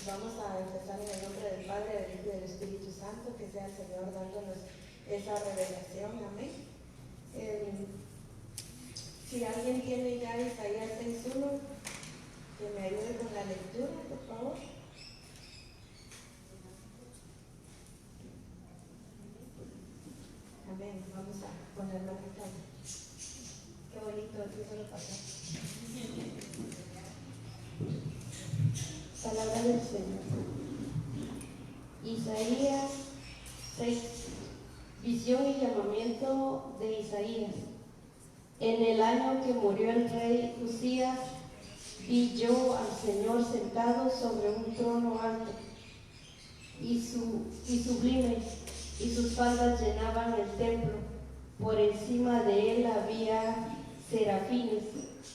Vamos a empezar en el nombre del Padre, del Hijo y del Espíritu Santo, que sea el Señor dándonos esa revelación. Amén. Si alguien tiene ya Isaías 6:1, que me ayude con la lectura, por favor. Amén. Vamos a ponerlo en pantalla. Qué bonito, eso lo pasó. Palabra del Señor. Isaías 6. Visión y llamamiento de Isaías. En el año que murió el rey Usías, vi yo al Señor sentado sobre un trono alto y sublime, y sus faldas llenaban el templo. Por encima de él había serafines,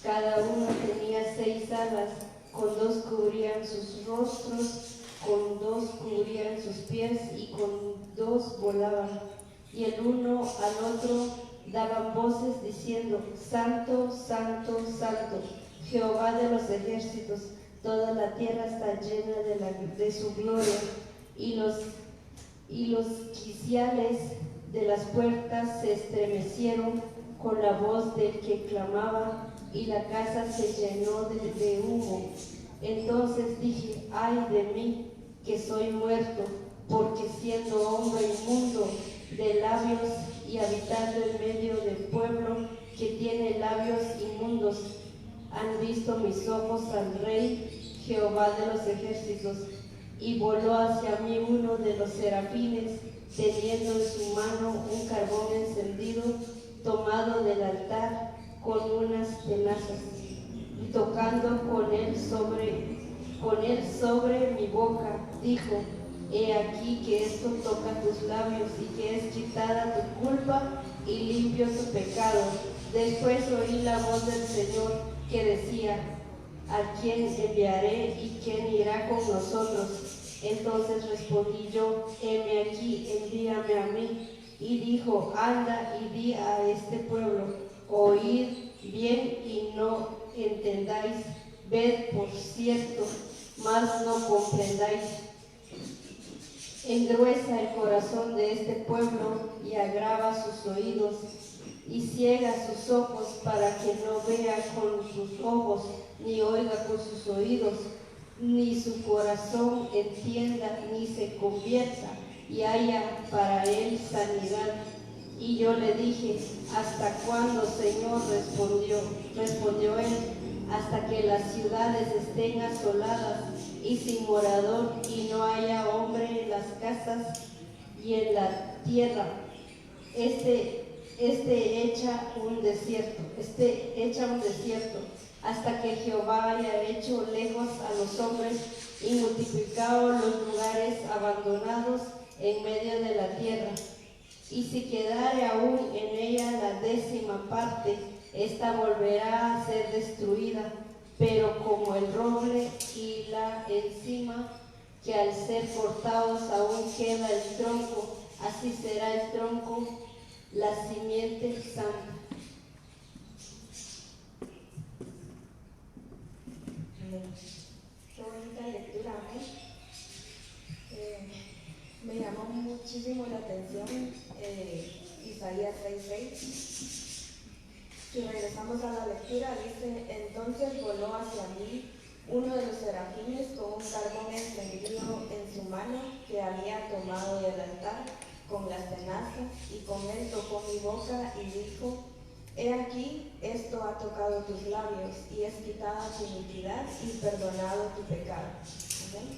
cada uno tenía 6 alas, con 2 cubrían sus rostros, con 2 cubrían sus pies y con 2 volaban. Y el uno al otro daban voces diciendo: Santo, Santo, Santo, Jehová de los ejércitos, toda la tierra está llena de su gloria. Y los quiciales de las puertas se estremecieron con la voz del que clamaba, y la casa se llenó de humo. Entonces dije: ay de mí, que soy muerto, porque siendo hombre inmundo de labios y habitando en medio del pueblo que tiene labios inmundos, han visto mis ojos al Rey, Jehová de los ejércitos. Y voló hacia mí uno de los serafines, teniendo en su mano un carbón encendido, tomado del altar con unas tenazas, y tocando con él sobre mi boca, dijo: he aquí que esto toca tus labios, y que es quitada tu culpa y limpio tu pecado. Después oí la voz del Señor que decía: ¿a quién enviaré y quién irá con nosotros? Entonces respondí yo: heme aquí, envíame a mí. Y dijo: anda y di a este pueblo: oíd bien y no entendáis, ved por cierto, mas no comprendáis. Engruesa el corazón de este pueblo y agrava sus oídos, y ciega sus ojos para que no vea con sus ojos, ni oiga con sus oídos, ni su corazón entienda, ni se convierta, y haya para él sanidad. Y yo le dije: ¿hasta cuándo, Señor? Respondió él: hasta que las ciudades estén asoladas y sin morador, y no haya hombre en las casas y en la tierra. Este echa un desierto, hasta que Jehová haya hecho lejos a los hombres y multiplicado los lugares abandonados en medio de la tierra. Y si quedare aún en ella la 10ª parte, ésta volverá a ser destruida, pero como el roble y la encima, que al ser cortados aún queda el tronco, así será el tronco, la simiente santa. Qué bonita lectura, amén. Me llamó muchísimo la atención Isaías 6:6. Si regresamos a la lectura, dice: entonces voló hacia mí uno de los serafines con un carbón encendido en su mano, que había tomado del altar con las tenazas, y con él tocó mi boca y dijo: he aquí, esto ha tocado tus labios, y es quitada tu iniquidad y perdonado tu pecado. ¿Okay?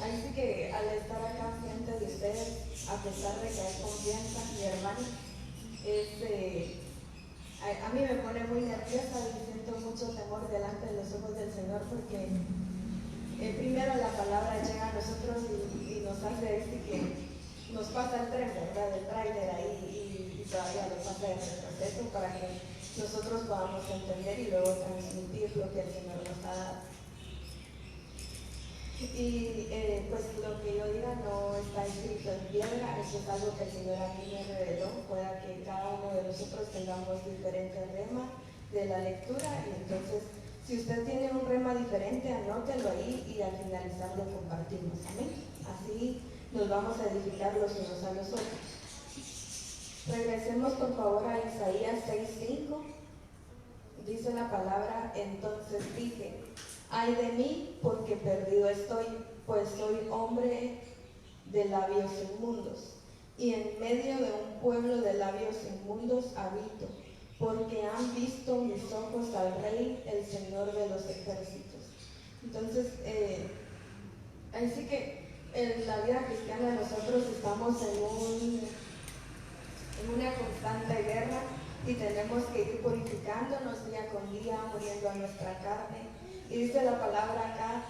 Así que al estar acá frente de ustedes, a pesar de que hay confianza, mi hermano, a mí me pone muy nerviosa y siento mucho temor delante de los ojos del Señor, porque primero la palabra llega a nosotros y nos hace que nos pasa el tren, ¿verdad? El tráiler ahí, y todavía nos pasa el proceso para que nosotros podamos entender y luego transmitir lo que el Señor nos ha dado. Y pues lo que yo diga no está escrito en piedra, eso es algo que el Señor a mí me reveló. Pueda que cada uno de nosotros tengamos diferente rema de la lectura, y entonces Si usted tiene un rema diferente, anótelo ahí y al finalizar lo compartimos. Amén. Así nos vamos a edificar los unos a los otros. Regresemos por favor a Isaías 6:5. Dice la palabra: entonces dije, ay de mí, porque perdido estoy, pues soy hombre de labios inmundos, y en medio de un pueblo de labios inmundos habito, porque han visto mis ojos al Rey, el Señor de los ejércitos. Entonces, así que en la vida cristiana nosotros estamos en una constante guerra y tenemos que ir purificándonos día con día, muriendo a nuestra carne. Y dice la palabra acá,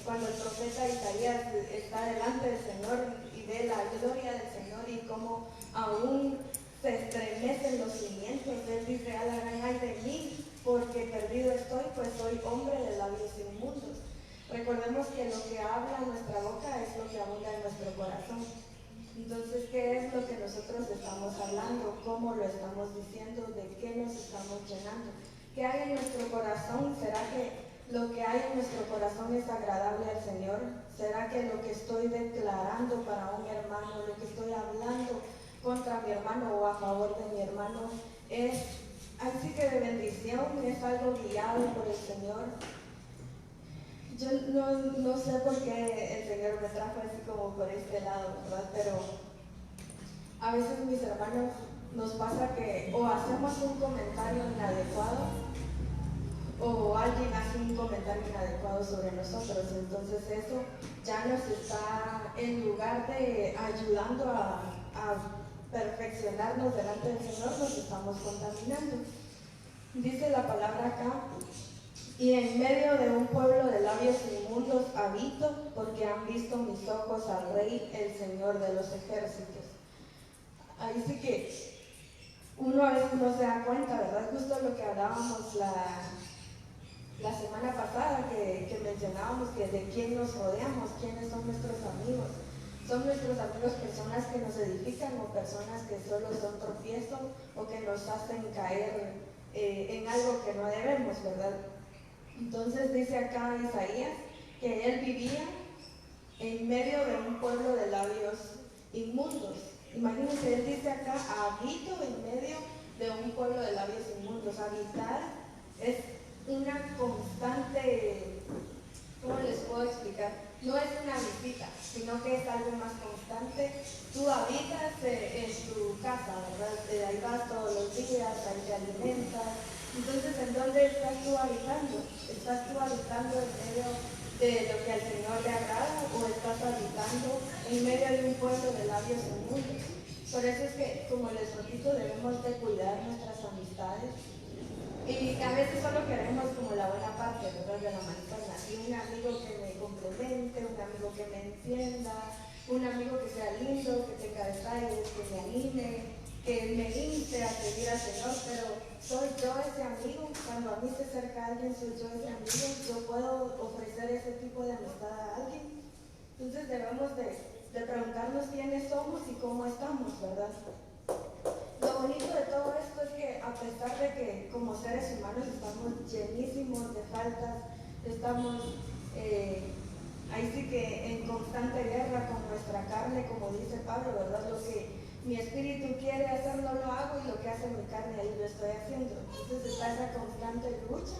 cuando el profeta Isaías está delante del Señor y ve la gloria del Señor y cómo aún se estremecen los cimientos, él dice: ay de mí, porque perdido estoy, pues soy hombre de labios inmundos. Recordemos que lo que habla nuestra boca es lo que abunda en nuestro corazón. Entonces, ¿qué es lo que nosotros estamos hablando? ¿Cómo lo estamos diciendo? ¿De qué nos estamos llenando? ¿Qué hay en nuestro corazón? ¿Será que lo que hay en nuestro corazón es agradable al Señor? ¿Será que lo que estoy declarando para un hermano, lo que estoy hablando contra mi hermano o a favor de mi hermano es así que de bendición, es algo guiado por el Señor? Yo no sé por qué el Señor me trajo así como por este lado, ¿verdad? Pero a veces, mis hermanos, nos pasa que o hacemos un comentario inadecuado o alguien hace un comentario inadecuado sobre nosotros. Entonces eso ya nos está, en lugar de ayudando a perfeccionarnos delante del Señor, nos estamos contaminando. Dice la palabra acá: y en medio de un pueblo de labios inmundos habito, porque han visto mis ojos al Rey, el Señor de los ejércitos. Ahí sí que uno a veces no se da cuenta, ¿verdad? Justo lo que hablábamos la semana pasada, que mencionábamos que de quién nos rodeamos, quiénes son nuestros amigos. Son nuestros amigos personas que nos edifican o personas que solo son tropiezo o que nos hacen caer en algo que no debemos, ¿verdad? Entonces dice acá Isaías que él vivía en medio de un pueblo de labios inmundos. Imagínense, él dice acá: habito en medio de un pueblo de labios inmundos. Habitar es una constante, ¿cómo les puedo explicar? No es una visita, sino que es algo más constante. Tú habitas en tu casa, ¿verdad? Ahí vas todos los días, ahí te alimentas. Entonces, ¿en dónde estás tú habitando? ¿Estás tú habitando en medio de lo que al Señor le agrada o estás habitando en medio de un pueblo de labios inmundos? Por eso es que, como les repito, debemos de cuidar nuestras amistades. Y a veces solo queremos como la buena parte, ¿verdad?, de la manzana. Y un amigo que me complemente, un amigo que me encienda, un amigo que sea lindo, que tenga detalles, que me anime, que me inste a seguir al Señor. Pero soy yo ese amigo. Cuando a mí se acerca alguien, soy yo ese amigo. Yo puedo ofrecer ese tipo de amistad a alguien. Entonces debemos de preguntarnos quiénes somos y cómo estamos, ¿verdad? Lo bonito de todo esto es que, a pesar de que como seres humanos estamos llenísimos de faltas, estamos ahí sí que en constante guerra con nuestra carne, como dice Pablo, ¿verdad? Lo que mi espíritu quiere hacer no lo hago, y lo que hace mi carne ahí lo estoy haciendo. Entonces está esa constante lucha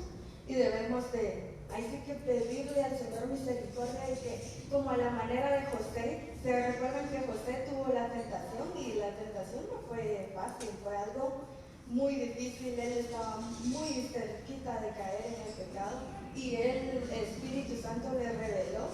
y debemos de ahí sí que pedirle al Señor misericordia, y que, como a la manera de José, se recuerdan que José tuvo la tentación y la tentación no fue fácil, fue algo muy difícil. Él estaba muy cerquita de caer en el pecado y el Espíritu Santo le reveló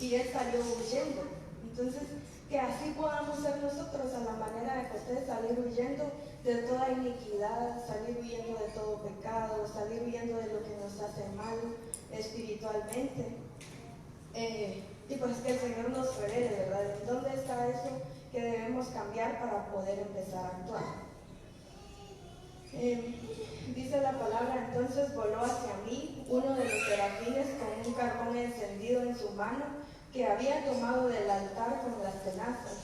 y él salió huyendo. Entonces, que así podamos ser nosotros, a la manera de José, salir huyendo de toda iniquidad, salir huyendo de todo pecado, salir huyendo de lo que nos hace mal espiritualmente. Y pues que el Señor nos revele, ¿verdad?, en dónde está eso que debemos cambiar para poder empezar a actuar. Dice la palabra: entonces voló hacia mí uno de los serafines con un carbón encendido en su mano, que había tomado del altar con las tenazas,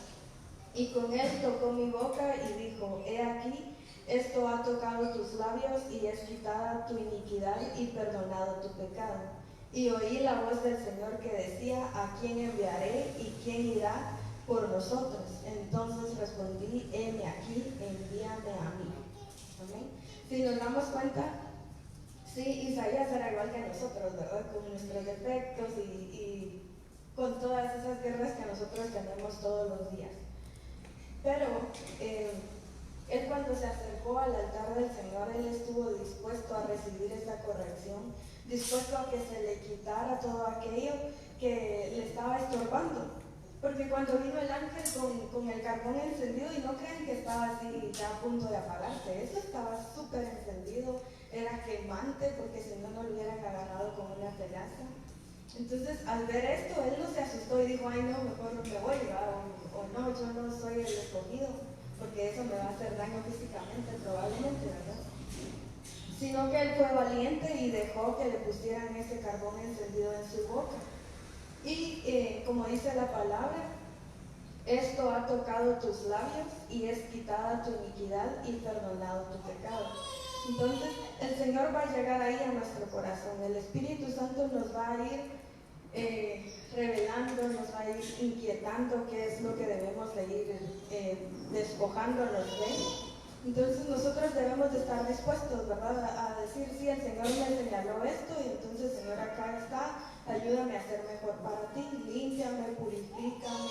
y con él tocó mi boca y dijo: he aquí, esto ha tocado tus labios y es quitada tu iniquidad y perdonado tu pecado. Y oí la voz del Señor que decía, ¿a quién enviaré y quién irá por nosotros? Entonces respondí, heme aquí, envíame a mí. ¿Amén? Si nos damos cuenta, sí, Isaías era igual que nosotros, ¿verdad? Con nuestros defectos y con todas esas guerras que nosotros tenemos todos los días. Pero él cuando se acercó al altar del Señor, él estuvo dispuesto a recibir esta corrección, dispuesto a que se le quitara todo aquello que le estaba estorbando. Porque cuando vino el ángel con el carbón encendido, y no crean que estaba así ya a punto de apagarse, eso estaba súper encendido, era quemante, porque si no, no lo hubieran agarrado con una tenaza. Entonces, al ver esto, él no se asustó y dijo, ay no, mejor no me voy, o no, yo no soy el escogido, porque eso me va a hacer daño físicamente, probablemente, ¿verdad? Sino que él fue valiente y dejó que le pusieran ese carbón encendido en su boca. Y como dice la palabra, esto ha tocado tus labios y es quitada tu iniquidad y perdonado tu pecado. Entonces el Señor va a llegar ahí a nuestro corazón. El Espíritu Santo nos va a ir revelando, nos va a ir inquietando qué es lo que debemos de ir despojándonos de. Entonces nosotros debemos de estar dispuestos, ¿verdad? A decir, sí, el Señor me señaló esto y entonces, Señor, acá está, ayúdame a ser mejor para ti, límpiame, purifícame,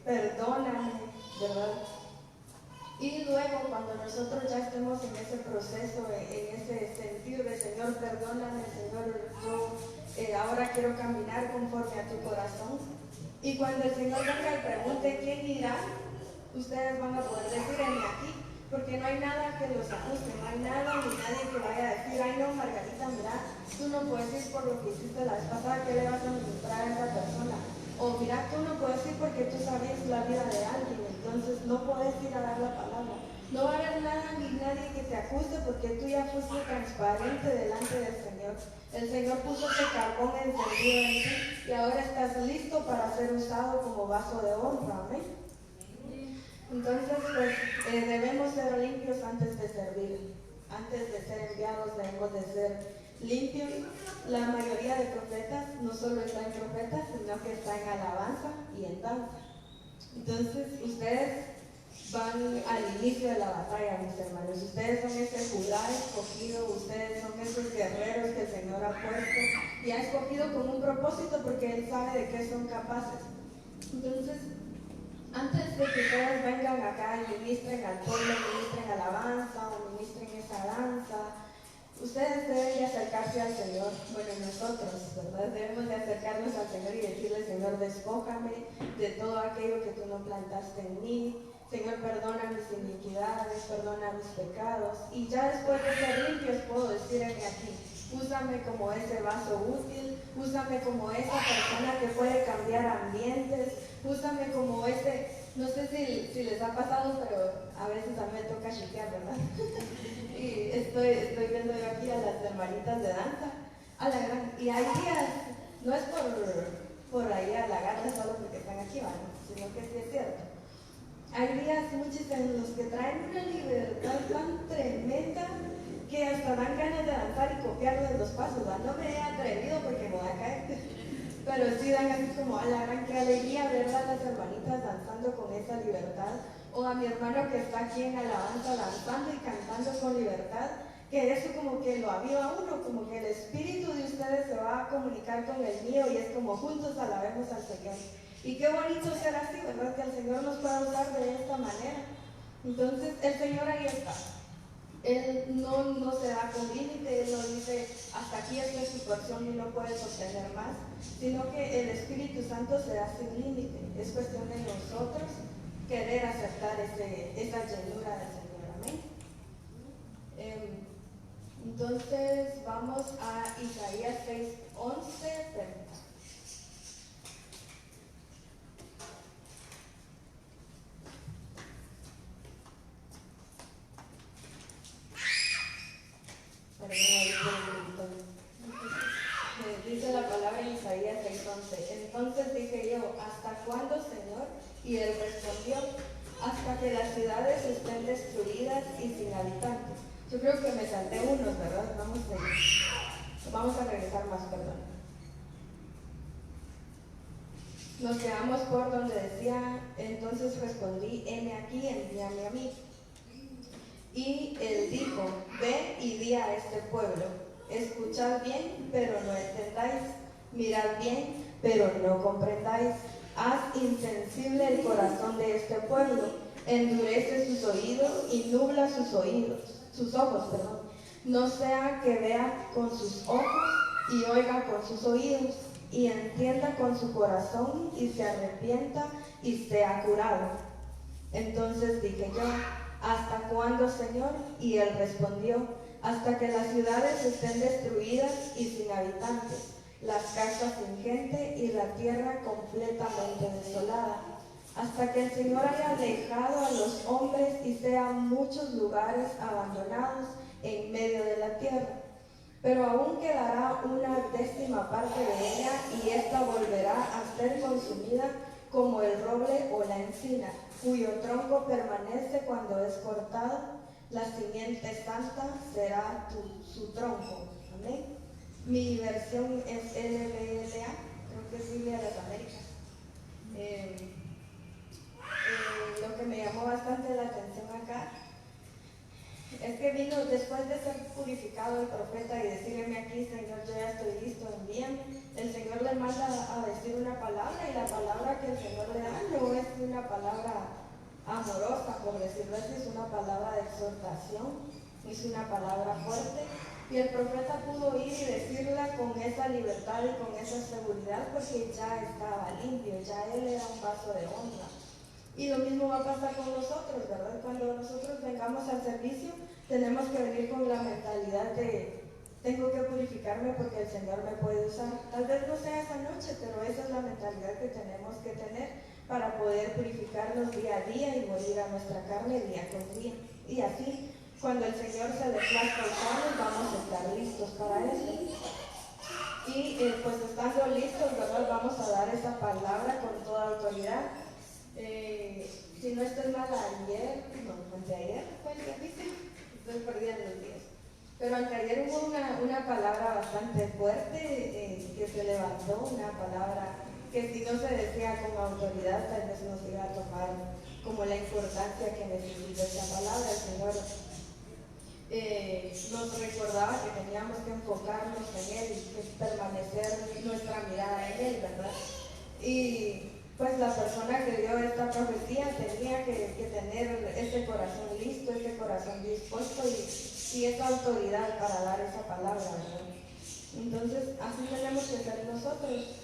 perdóname, ¿verdad? Y luego cuando nosotros ya estemos en ese proceso, en ese sentir de Señor, perdóname, Señor, yo ahora quiero caminar conforme a tu corazón. Y cuando el Señor venga y pregunte quién irá, ustedes van a poder decir, heme aquí, porque no hay nada que los ajuste, no hay nada ni nadie que vaya a decir, ay no, Margarita, mira, tú no puedes ir por lo que hiciste la vez pasada, ¿qué le vas a ministrar a esa persona? O mira, tú no puedes ir porque tú sabías la vida de alguien, entonces no puedes ir a dar la palabra. No va a haber nada ni nadie que te acuste porque tú ya fuiste transparente delante del Señor. El Señor puso ese carbón encendido en ti y ahora estás listo para ser usado como vaso de honra. Amén. Entonces, pues debemos ser limpios antes de servir. Antes de ser enviados debemos de ser limpios. La mayoría de profetas no solo está en profetas, sino que está en alabanza y en danza. Entonces, ustedes van al inicio de la batalla, mis hermanos. Ustedes son ese Judá escogido, ustedes son esos guerreros que el Señor ha puesto y ha escogido con un propósito porque Él sabe de qué son capaces. Entonces, antes de que ustedes vengan acá y ministren al pueblo, ministren alabanza o ministren esa danza, ustedes deben de acercarse al Señor. Bueno, nosotros, ¿verdad? Debemos de acercarnos al Señor y decirle, Señor, despójame de todo aquello que tú no plantaste en mí. Señor, perdona mis iniquidades, perdona mis pecados. Y ya después de ser limpios puedo decirme aquí, úsame como ese vaso útil, úsame como esa persona que puede cambiar ambientes, úsame como ese, no sé si les ha pasado, pero a veces a mí me toca chiquear, ¿verdad? Y estoy viendo yo aquí a las hermanitas de danza, y hay días, no es por ahí halagarlas solo porque están aquí, ¿vale? Sino que sí es cierto. Hay días muchos en los que traen una libertad tan tremenda que hasta dan ganas de danzar y copiarles los pasos, ¿verdad? No me he atrevido porque me voy a caer, pero sí dan así como a la gran, qué alegría ver a las hermanitas danzando con esa libertad, o a mi hermano que está aquí en alabanza danzando y cantando con libertad, que eso como que lo aviva uno, como que el espíritu de ustedes se va a comunicar con el mío y es como juntos alabemos al Señor. Y qué bonito ser así, ¿verdad? Que el Señor nos pueda usar de esta manera. Entonces el Señor ahí está. Él no se da con límite, Él no dice hasta aquí es su porción y no puede sostener más, sino que el Espíritu Santo se da sin límite. Es cuestión de nosotros querer aceptar esa llenura del Señor. Amén. Entonces vamos a Isaías 6:11. Dice la palabra en Isaías 6:11. Entonces dije yo, ¿hasta cuándo, Señor? Y él respondió, hasta que las ciudades estén destruidas y sin habitantes. Yo creo que me salté unos, ¿verdad? Vamos a regresar más, perdón. Nos quedamos por donde decía, entonces respondí, heme aquí, envíame a mí. Y él dijo, ve y di a este pueblo, escuchad bien, pero no entendáis, mirad bien, pero no comprendáis. Haz insensible el corazón de este pueblo, endurece sus oídos y nubla sus ojos, no sea que vea con sus ojos y oiga con sus oídos y entienda con su corazón y se arrepienta y sea curado. Entonces dije yo, ¿hasta cuándo, Señor? Y él respondió, hasta que las ciudades estén destruidas y sin habitantes, las casas sin gente y la tierra completamente desolada, hasta que el Señor haya alejado a los hombres y sean muchos lugares abandonados en medio de la tierra. Pero aún quedará una 10ª parte de ella y ésta volverá a ser consumida como el roble o la encina, cuyo tronco permanece cuando es cortado. La simiente santa será su tronco. Amén. Mi versión es LBLA, creo que es Biblia de las Américas. Lo que me llamó bastante la atención acá es que vino después de ser purificado el profeta y decirme aquí, Señor, yo ya estoy listo, envíame. El Señor le manda a decir una palabra y la palabra que el Señor le da no es una palabra amorosa, por decirlo así, es una palabra de exhortación, es una palabra fuerte. Y el profeta pudo ir y decirla con esa libertad y con esa seguridad porque ya estaba limpio, ya él era un vaso de honra. Y lo mismo va a pasar con nosotros, ¿verdad? Cuando nosotros vengamos al servicio, tenemos que venir con la mentalidad de tengo que purificarme porque el Señor me puede usar. Tal vez no sea esa noche, pero esa es la mentalidad que tenemos que tener para poder purificarnos día a día y morir a nuestra carne día con día. Y así, cuando el Señor se desplazca usarnos, vamos a estar listos para eso. Y pues estando listos, ¿verdad? Vamos a dar esa palabra con toda autoridad. Si no estoy mal, anteayer fue el día, estoy perdiendo los días. Pero anteayer hubo una palabra bastante fuerte que se levantó, una palabra que si no se decía con autoridad, tal vez nos iba a tomar como la importancia que necesita esa palabra. El Señor nos recordaba que teníamos que enfocarnos en Él y permanecer nuestra mirada en Él, ¿verdad? Y pues la persona que dio esta profecía tenía que tener ese corazón listo, ese corazón dispuesto y esa autoridad para dar esa palabra, ¿verdad? Entonces, así tenemos que ser nosotros.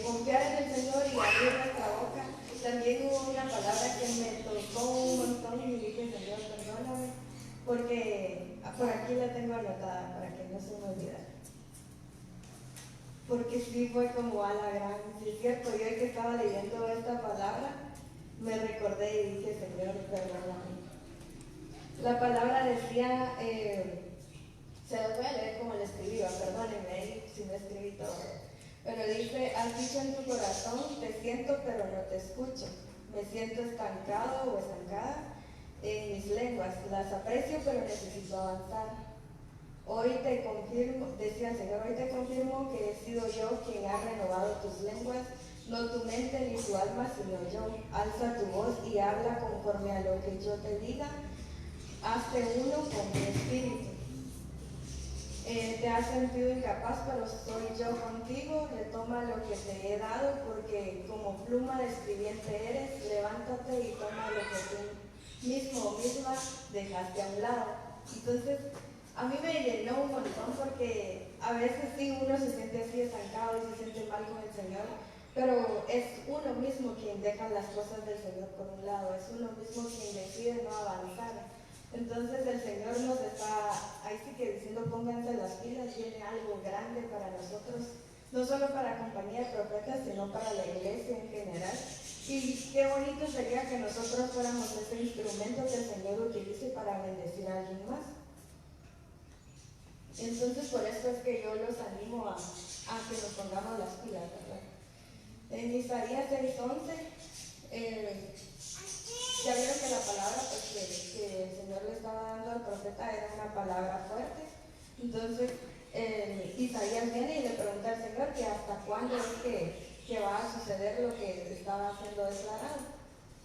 Confiar en el Señor y abrir nuestra boca. También hubo una palabra que me tocó un montón y dije, Señor, perdóname, porque por aquí la tengo anotada para que no se me olvide. Porque sí fue como a la gran, sí es cierto, yo que estaba leyendo esta palabra, me recordé y dije, Señor, perdóname. La palabra decía, se las voy a leer como la escribí, perdónenme si no escribí todo. Pero dice, has dicho en tu corazón, te siento pero no te escucho, me siento estancado o estancada en mis lenguas, las aprecio pero necesito avanzar. Hoy te confirmo, decía el Señor, hoy te confirmo que he sido yo quien ha renovado tus lenguas, no tu mente ni tu alma, sino yo. Alza tu voz y habla conforme a lo que yo te diga, hazte uno con mi espíritu. Te has sentido incapaz, pero soy yo contigo, retoma lo que te he dado, porque como pluma de escribiente eres, levántate y toma lo que tú mismo o misma dejaste a un lado. Entonces, a mí me llenó un montón porque a veces sí uno se siente así estancado y se siente mal con el Señor, pero es uno mismo quien deja las cosas del Señor por un lado, es uno mismo quien decide no avanzar. Entonces el Señor nos está ahí sí que diciendo pónganse las pilas, viene algo grande para nosotros, no solo para Compañía de Profetas, sino para la iglesia en general. Y qué bonito sería que nosotros fuéramos ese instrumento que el Señor utilice para bendecir a alguien más. Entonces por eso es que yo los animo a que nos pongamos las pilas, ¿verdad? En Isaías 6:11 Ya vieron que la palabra pues, que el Señor le estaba dando al profeta era una palabra fuerte. Entonces Isaías viene y le pregunta al Señor que hasta cuándo es que va a suceder lo que estaba siendo declarado.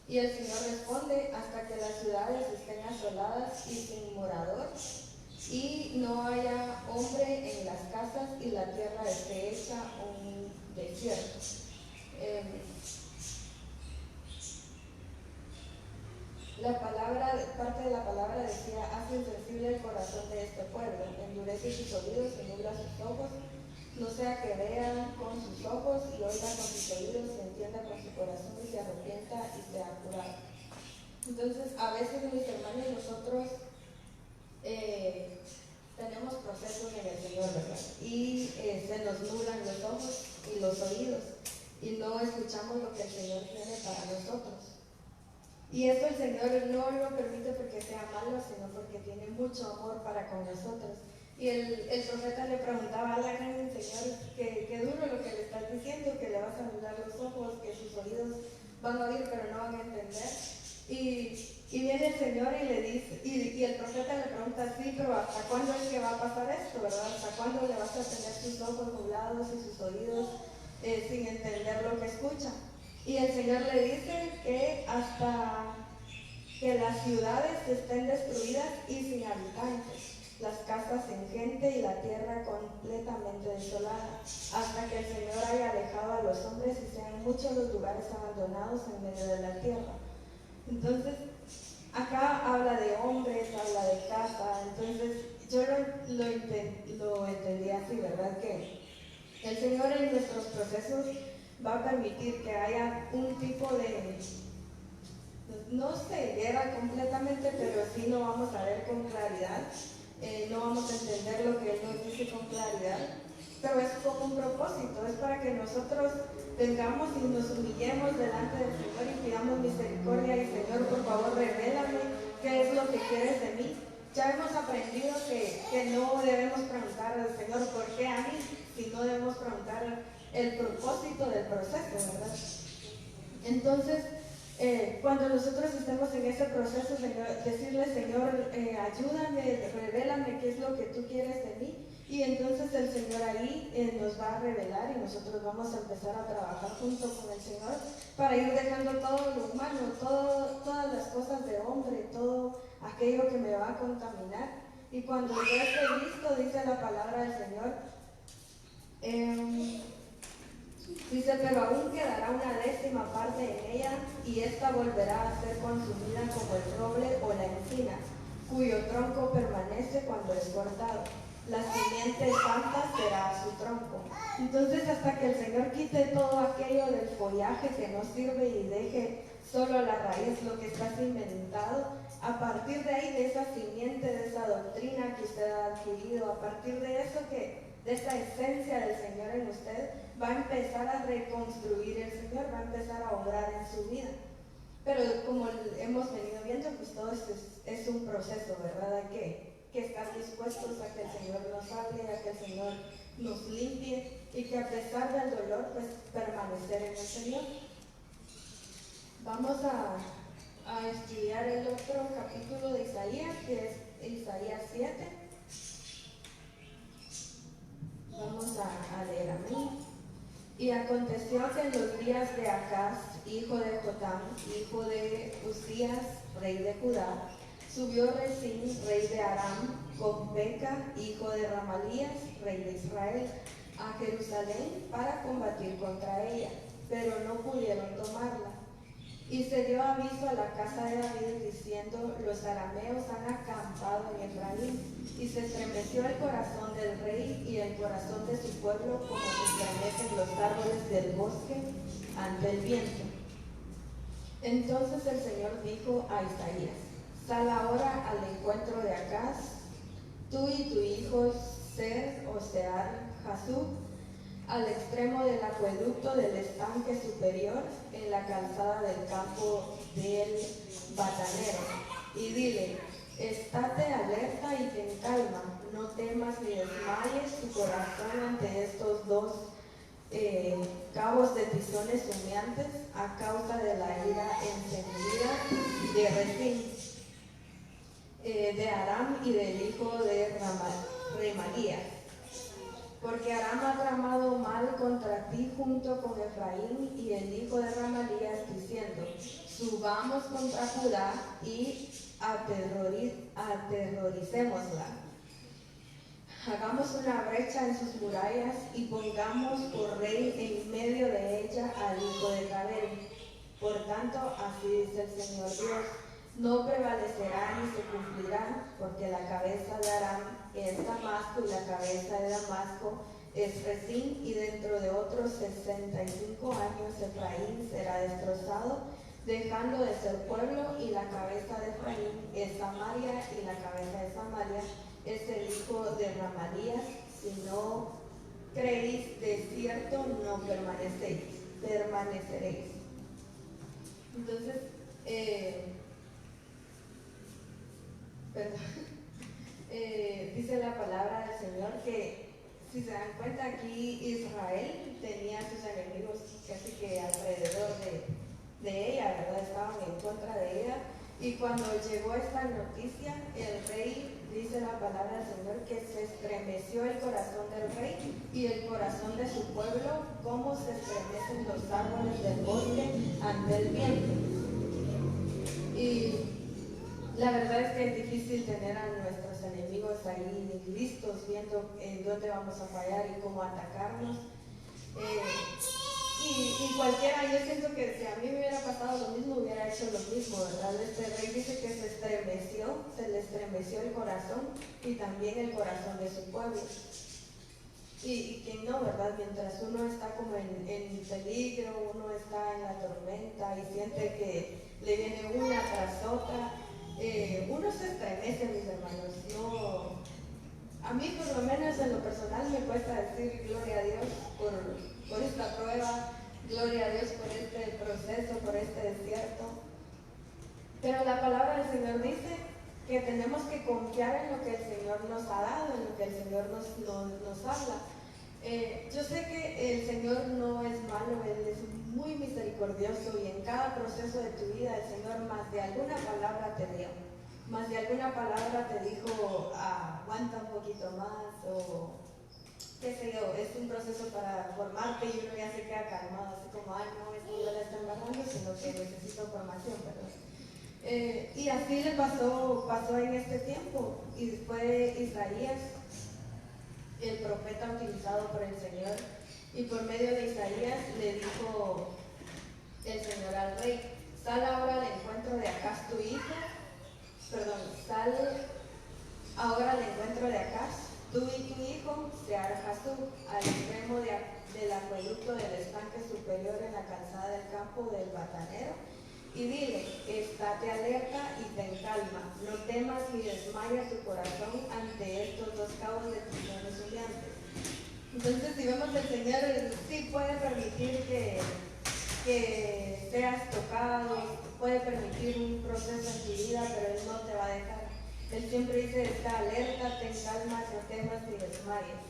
Y el Señor responde: hasta que las ciudades estén asoladas y sin morador, y no haya hombre en las casas, y la tierra esté hecha un desierto. Parte de la palabra decía: hace insensible el corazón de este pueblo, endurece sus oídos y nubla sus ojos, no sea que vean con sus ojos y oiga con sus oídos y entienda con su corazón y se arrepienta y sea curado. Entonces, a veces, mis hermanos, nosotros tenemos procesos en el Señor, ¿verdad? Y se nos nublan los ojos y los oídos y no escuchamos lo que el Señor tiene para nosotros. Y eso el Señor no lo permite porque sea malo, sino porque tiene mucho amor para con nosotros. Y el profeta le preguntaba al ángel: Señor, qué duro lo que le estás diciendo, que le vas a nublar los ojos, que sus oídos van a oír pero no van a entender. Y viene el Señor y le dice, y el profeta le pregunta: sí, pero ¿hasta cuándo es que va a pasar esto, verdad? ¿Hasta cuándo le vas a tener sus ojos nublados y sus oídos sin entender lo que escucha? Y el Señor le dice que hasta que las ciudades estén destruidas y sin habitantes, las casas sin gente y la tierra completamente desolada, hasta que el Señor haya dejado a los hombres y sean muchos los lugares abandonados en medio de la tierra. Entonces, acá habla de hombres, habla de casa. Entonces, yo lo entendí así, ¿verdad? Que el Señor en nuestros procesos va a permitir que haya un tipo de, no ceguera completamente, pero sí no vamos a ver con claridad, no vamos a entender lo que Él nos dice con claridad, pero es como un propósito, es para que nosotros vengamos y nos humillemos delante del Señor y pidamos misericordia y: Señor, por favor, revélame qué es lo que quieres de mí. Ya hemos aprendido que no debemos preguntar al Señor ¿por qué a mí?, sino debemos preguntar el propósito del proceso, ¿verdad? Entonces, cuando nosotros estemos en ese proceso, decirle: Señor, ayúdame, revélame qué es lo que tú quieres de mí. Y entonces el Señor ahí nos va a revelar y nosotros vamos a empezar a trabajar junto con el Señor para ir dejando todo lo humano, todas las cosas de hombre, todo aquello que me va a contaminar. Y cuando yo esté listo, dice la palabra del Señor, dice: pero aún quedará una 10ª parte en ella, y ésta volverá a ser consumida como el roble o la encina, cuyo tronco permanece cuando es cortado. La simiente santa será su tronco. Entonces, hasta que el Señor quite todo aquello del follaje que no sirve y deje solo la raíz, lo que está cimentado, a partir de ahí, de esa simiente, de esa doctrina que usted ha adquirido, a partir de eso de esta esencia del Señor en usted, va a empezar a reconstruir el Señor, va a empezar a obrar en su vida. Pero como hemos venido viendo, pues todo esto es un proceso, ¿verdad? Que estar dispuestos a que el Señor nos hable, a que el Señor nos limpie y que a pesar del dolor, pues permanecer en el Señor. Vamos a estudiar el otro capítulo de Isaías, que es Isaías 7. Vamos a leer a mí. Y aconteció que en los días de Acaz, hijo de Jotam, hijo de Uzías, rey de Judá, subió Resín, rey de Aram, con Peca, hijo de Ramalías, rey de Israel, a Jerusalén para combatir contra ella, pero no pudieron tomarla. Y se dio aviso a la casa de David diciendo: los arameos han acampado en Efraín. Y se estremeció el corazón del rey y el corazón de su pueblo, como se estremecen los árboles del bosque ante el viento. Entonces el Señor dijo a Isaías: sal ahora al encuentro de Acaz, tú y tu hijo Ser o Sear-Jasub, al extremo del acueducto del estanque superior, en la calzada del campo del batanero, y dile: estate alerta y ten calma, no temas ni desmayes tu corazón ante estos dos cabos de tizones humeantes a causa de la ira encendida de Rezín, de Aram y del hijo de Remalías. Porque Aram ha tramado mal contra ti junto con Efraín y el hijo de Remalías, diciendo: subamos contra Judá y aterroricémosla. Hagamos una brecha en sus murallas y pongamos por rey en medio de ella al hijo de Jabel. Por tanto, así dice el Señor Dios: no prevalecerá ni se cumplirá, porque la cabeza de Aram es Damasco y la cabeza de Damasco es Rezín, y dentro de otros 65 años Efraín será destrozado, dejando de ser pueblo, y la cabeza de Efraín es Samaria, y la cabeza de Samaria es el hijo de Remalías. Si no creéis, de cierto no permaneceréis. Entonces, dice la palabra del Señor que, si se dan cuenta, aquí Israel tenía sus enemigos casi que alrededor de ella, ¿verdad? Estaban en contra de ella. Y cuando llegó esta noticia, el rey, dice la palabra del Señor, que se estremeció el corazón del rey y el corazón de su pueblo, como se estremecen los árboles del bosque ante el viento. Y la verdad es que es difícil tener a nuestros enemigos ahí listos, viendo en dónde vamos a fallar y cómo atacarnos. Y cualquiera, yo siento que si a mí me hubiera pasado lo mismo, hubiera hecho lo mismo, ¿verdad? Este rey dice que se le estremeció el corazón y también el corazón de su pueblo. Y que no, ¿verdad? Mientras uno está como en peligro, uno está en la tormenta y siente que le viene una tras otra, uno se estremece, mis hermanos. No, a mí por lo menos en lo personal me cuesta decir gloria a Dios por esta prueba, gloria a Dios por este proceso, por este desierto. Pero la palabra del Señor dice que tenemos que confiar en lo que el Señor nos ha dado, en lo que el Señor nos habla. Yo sé que el Señor no es malo, Él es muy misericordioso, y en cada proceso de tu vida el Señor más de alguna palabra te dio, más de alguna palabra te dijo: aguanta un poquito más, o qué sé yo, es un proceso para formarte, y uno ya se queda calmado, así como: ay, no, esto no la está embarrando, sino que necesito formación, perdón. Y así le pasó en este tiempo. Y fue Isaías, el profeta utilizado por el Señor, y por medio de Isaías le dijo el Señor al rey: sal ahora al encuentro de Acaz tu hijo, sal ahora al encuentro de Acaz, tú y tu hijo, Sear-Jasub, al extremo del acueducto del estanque superior en la calzada del campo del batanero, y dile: estate alerta y ten calma, no temas ni desmaya tu corazón ante estos dos cabos de tizones humeantes. Entonces, si vemos, el Señor sí puede permitir que seas tocado, puede permitir un proceso en tu vida, pero Él no te va a dejar. Él siempre dice: está alerta, ten calma, no temas ni desmayes,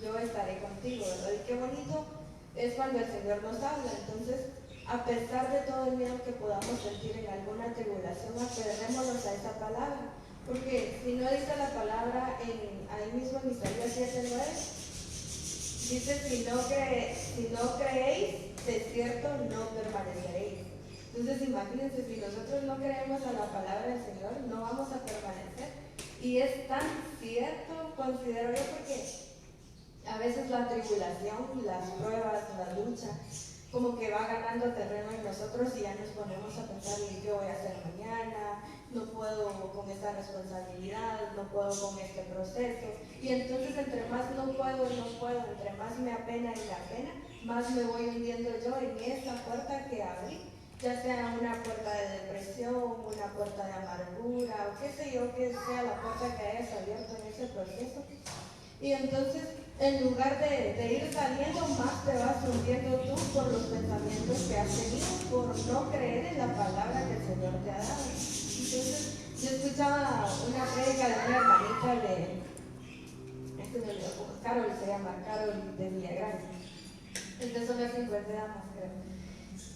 yo estaré contigo, ¿verdad? Y qué bonito es cuando el Señor nos habla. Entonces, a pesar de todo el miedo que podamos sentir en alguna tribulación, aferrémonos a esa palabra, porque si no dice la palabra ahí mismo en Isaías 7:9, dice: si no creéis, de cierto no permaneceréis. Entonces, imagínense, si nosotros no creemos a la palabra del Señor, no vamos a permanecer. Y es tan cierto, considero yo, porque a veces la tribulación, las pruebas, la lucha, como que va ganando terreno en nosotros, y ya nos ponemos a pensar: ¿y qué voy a hacer mañana? No puedo con esta responsabilidad, no puedo con este proceso. Y entonces, entre más no puedo, entre más me apena y me apena, más me voy hundiendo yo en esa puerta que abrí, ya sea una puerta de depresión, una puerta de amargura, o qué sé yo, que sea la puerta que hayas abierto en ese proceso. Y entonces, en lugar de ir saliendo, más te vas hundiendo tú por los pensamientos que has tenido, por no creer en la palabra que el Señor te ha dado. Entonces, yo escuchaba una prédica de una hermanita Carol, se llama Carol de Villagrán. Estas son las 50 damas, creo.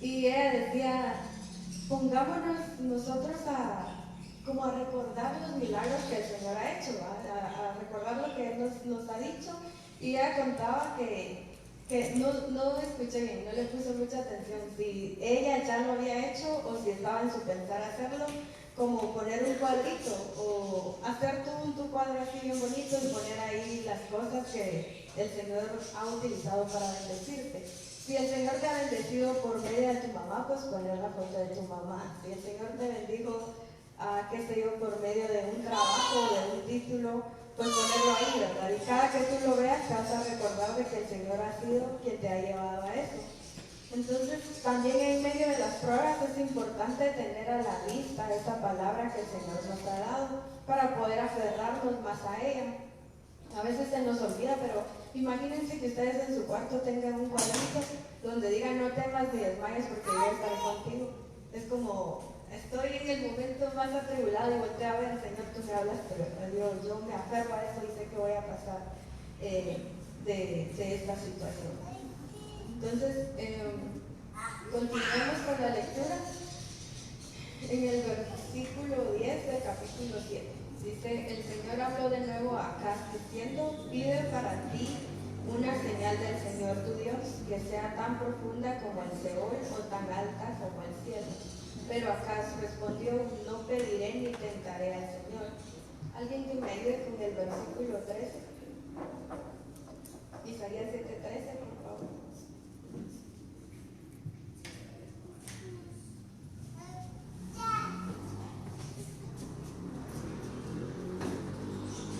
Y ella decía, pongámonos nosotros como a recordar los milagros que el Señor ha hecho, a recordar lo que Él nos ha dicho. Y ella contaba que no escuché bien, no le puse mucha atención si ella ya lo había hecho o si estaba en su pensar hacerlo, como poner un cuadrito o hacer tu cuadro así bien bonito y poner ahí las cosas que el Señor ha utilizado para bendecirte. Si el Señor te ha bendecido por medio de tu mamá, pues poner la foto de tu mamá. Si el Señor te bendijo, qué sé yo, por medio de un trabajo, de un título, pues ponerlo ahí, ¿verdad? Y cada que tú lo veas, te vas a recordar de que el Señor ha sido quien te ha llevado a eso. Entonces, también en medio de las pruebas es importante tener a la vista esa palabra que el Señor nos ha dado para poder aferrarnos más a ella. A veces se nos olvida, pero imagínense que ustedes en su cuarto tengan un cuadrito donde digan no temas ni desmayes porque yo estaré contigo. Es como, estoy en el momento más atribulado y volteo a ver, Señor, tú me hablas, pero yo me aferro a eso y sé que voy a pasar de esta situación. Entonces, continuemos con la lectura en el versículo 10 del capítulo 7. Dice, el Señor habló de nuevo a Acaz diciendo, pide para ti una señal del Señor tu Dios, que sea tan profunda como el Seol o tan alta como el cielo. Pero Acaz respondió, no pediré ni tentaré al Señor. ¿Alguien que me ayude con el versículo 13? Isaías 7:13, por favor.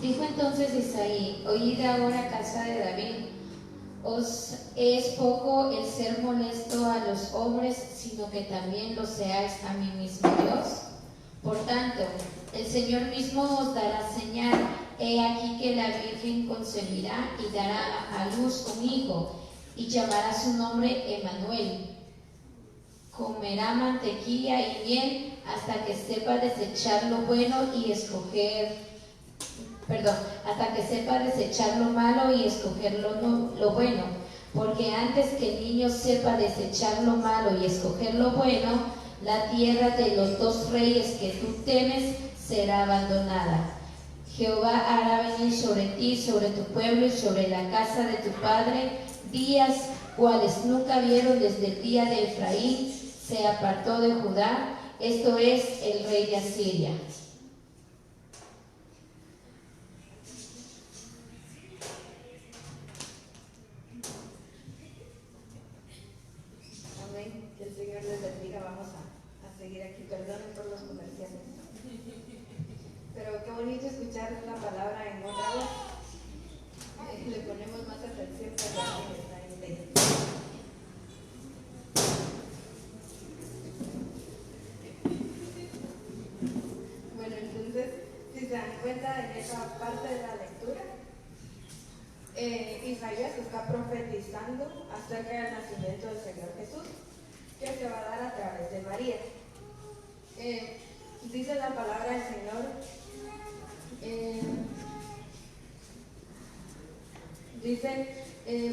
Dijo entonces Isaí, oíd ahora casa de David, os es poco el ser molesto a los hombres, sino que también lo seáis a mí mismo Dios. Por tanto, el Señor mismo os dará señal, he aquí que la Virgen concebirá y dará a luz un hijo, y llamará su nombre Emmanuel. Comerá mantequilla y miel hasta que sepa desechar lo bueno y hasta que sepa desechar lo malo y escoger lo bueno, porque antes que el niño sepa desechar lo malo y escoger lo bueno, la tierra de los dos reyes que tú temes será abandonada. Jehová hará venir sobre ti, sobre tu pueblo y sobre la casa de tu padre, días cuales nunca vieron desde el día de Efraín, se apartó de Judá, esto es el rey de Asiria. Que el Señor les bendiga. Vamos a seguir aquí. Perdonen por los comerciales. Pero qué bonito escuchar la palabra en otra voz. Le ponemos más atención que la que está en ley. Bueno, entonces, si se dan cuenta en esa parte de la lectura, Isaías está profetizando acerca del nacimiento del Señor Jesús, que se va a dar a través de María. Dice la palabra del Señor, dice,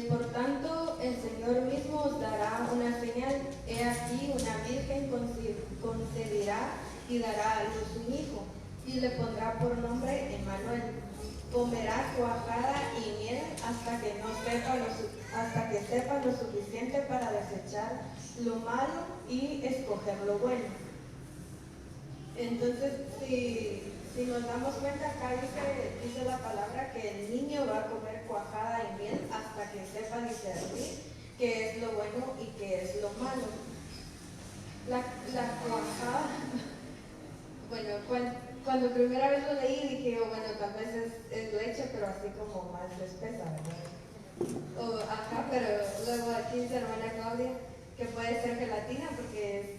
por tanto el Señor mismo os dará una señal, he aquí una virgen concebirá y dará a luz un hijo, y le pondrá por nombre Emmanuel. Comerá cuajada y miel hasta que sepa lo suficiente para desechar lo malo y escoger lo bueno. Entonces, si nos damos cuenta, acá dice la palabra que el niño va a comer cuajada y miel hasta que sepa discernir qué es lo bueno y qué es lo malo. La cuajada, bueno, cuando primera vez lo leí dije, bueno, tal vez es leche, pero así como más espesa, ¿verdad? Pero luego aquí dice hermana Claudia que puede ser gelatina porque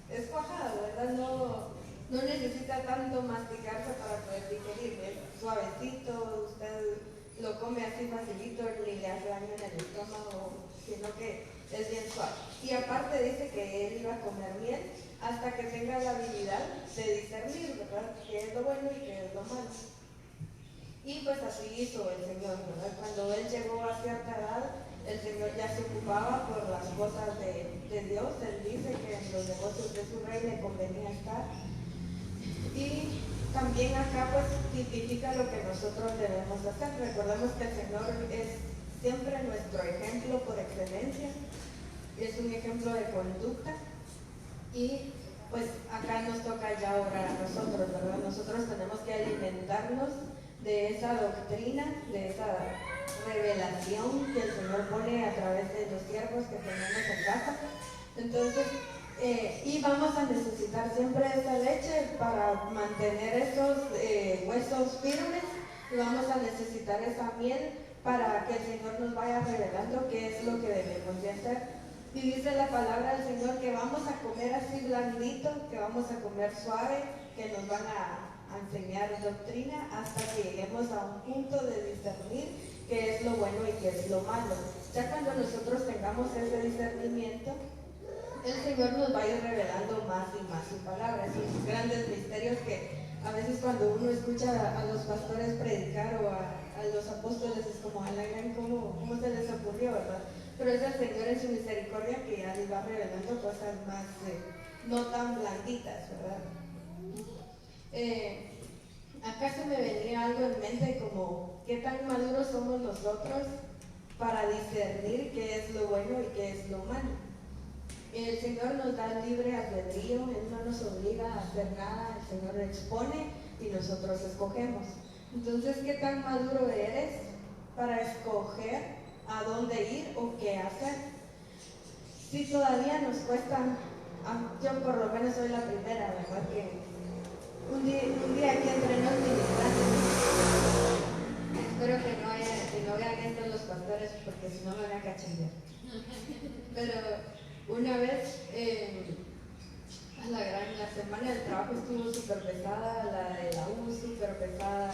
es cuajada, ¿verdad? No necesita tanto masticarse para poder digerir, es suavecito, usted lo come así facilito, ni le hace daño en el estómago, sino que es bien suave. Y aparte dice que él iba a comer miel hasta que tenga la habilidad de discernir, ¿verdad? Qué es lo bueno y qué es lo malo. Y pues así hizo el Señor, ¿verdad? Cuando él llegó a cierta edad, el Señor ya se ocupaba por las cosas de Dios. Él dice que en los negocios de su rey le convenía estar. Y también acá pues tipifica lo que nosotros debemos hacer. Recordemos que el Señor es siempre nuestro ejemplo por excelencia, es un ejemplo de conducta y pues acá nos toca ya orar a nosotros, ¿verdad? Nosotros tenemos que alimentarnos de esa doctrina, de esa revelación que el Señor pone a través de los siervos que tenemos en casa. Entonces, y vamos a necesitar siempre esa leche para mantener esos huesos firmes, y vamos a necesitar esa miel para que el Señor nos vaya revelando qué es lo que debemos de hacer. Y dice la palabra del Señor que vamos a comer así blandito, que vamos a comer suave, que nos van a enseñar doctrina hasta que lleguemos a un punto de discernir qué es lo bueno y qué es lo malo. Ya cuando nosotros tengamos ese discernimiento, el Señor nos va a ir revelando más y más su palabra, esos grandes misterios que a veces cuando uno escucha a los pastores predicar o a los apóstoles es como, ¿cómo se les ocurrió, verdad? Pero es el Señor en su misericordia que ya les va revelando cosas más no tan blanditas, ¿verdad? Acá se me venía algo en mente como qué tan maduros somos nosotros para discernir qué es lo bueno y qué es lo malo. El Señor nos da libre albedrío, Él no nos obliga a hacer nada, el Señor expone y nosotros escogemos. Entonces, ¿qué tan maduro eres para escoger a dónde ir o qué hacer? Si todavía nos cuesta, yo por lo menos soy la primera, ¿verdad? Que un día aquí entre nos ministrando, espero que no vean esto los pastores porque si no me van a cachandear. Pero una vez, la semana del trabajo estuvo súper pesada, la de la U súper pesada,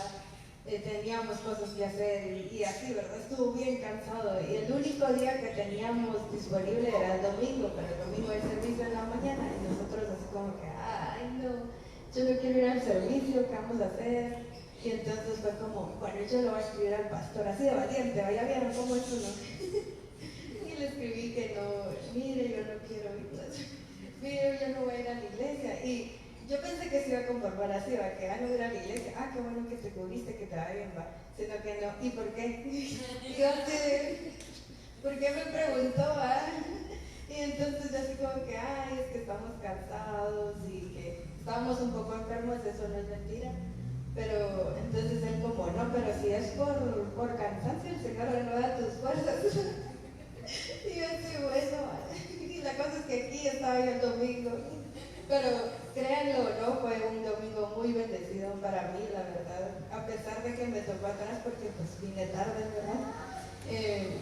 teníamos cosas que hacer y así, ¿verdad? Estuvo bien cansado y el único día que teníamos disponible era el domingo, pero el domingo hay servicio en la mañana y nosotros así como que, ay no, yo no quiero ir al servicio, ¿qué vamos a hacer? Y entonces fue como, bueno, yo lo voy a escribir al pastor, así de valiente, ¿ya vieron cómo es uno? Y le escribí que no, mire, yo no quiero ir, mire, yo no voy a ir a la iglesia. Y yo pensé que se iba a conformar así, ¿va? Que no ir a la iglesia, qué bueno que te cubriste, que te va bien, va. Sino que no, ¿y por qué? Y yo así, ¿por qué me preguntó, va? Y entonces yo así como que, es que estamos cansados y que estábamos un poco enfermos, eso no es mentira. Pero entonces él como, no, pero si es por cansancio, el Señor renueva tus fuerzas. Y yo así, bueno, y la cosa es que aquí estaba yo el domingo. Pero créanlo o no, fue un domingo muy bendecido para mí, la verdad. A pesar de que me tocó atrás porque pues vine tarde, ¿verdad?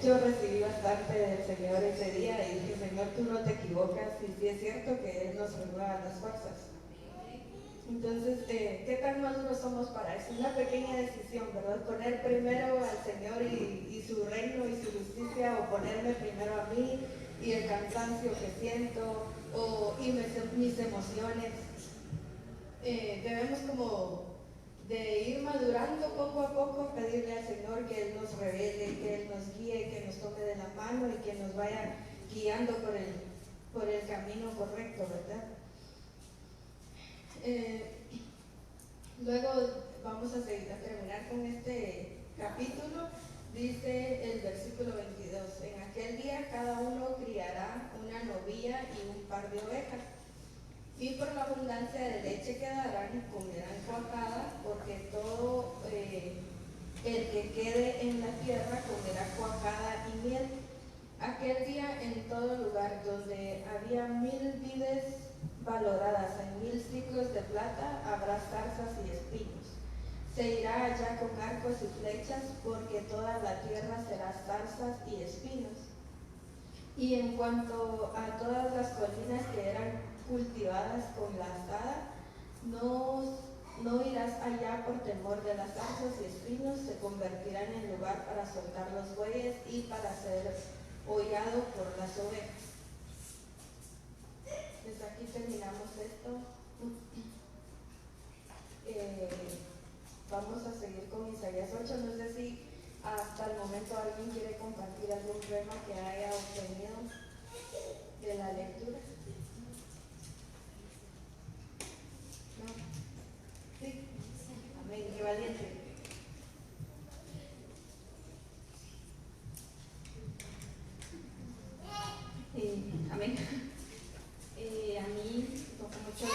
Yo recibí bastante del Señor ese día y dije, Señor, tú no te equivocas y sí es cierto que Él nos renueva las fuerzas. Entonces, ¿qué tan maduros somos para eso? Una pequeña decisión, ¿verdad? Poner primero al Señor y su reino y su justicia, o ponerme primero a mí y el cansancio que siento, y mis emociones. Debemos como de ir madurando poco a poco, pedirle al Señor que Él nos revele, que Él nos guíe, que nos tome de la mano y que nos vaya guiando por el camino correcto, ¿verdad? Luego vamos a terminar con este capítulo. Dice el versículo 22, en aquel día cada uno criará una novilla y un par de ovejas, y por la abundancia de leche que darán comerán cuajada, porque todo el que quede en la tierra comerá cuajada y miel. Aquel día en todo lugar donde había 1000 vides valoradas en 1000 ciclos de plata, habrá zarzas y espinos. Se irá allá con arcos y flechas, porque toda la tierra será zarzas y espinos. Y en cuanto a todas las colinas que eran cultivadas con la azada, no irás allá por temor de las zarzas y espinos, se convertirán en lugar para soltar los bueyes y para ser hollado por las ovejas. Pues aquí terminamos esto. Vamos a seguir con Isaías 8. No sé si hasta el momento alguien quiere compartir algún rema que haya obtenido de la lectura. ¿No? Sí. Amén. Qué valiente. Amén. A mí me toca mucho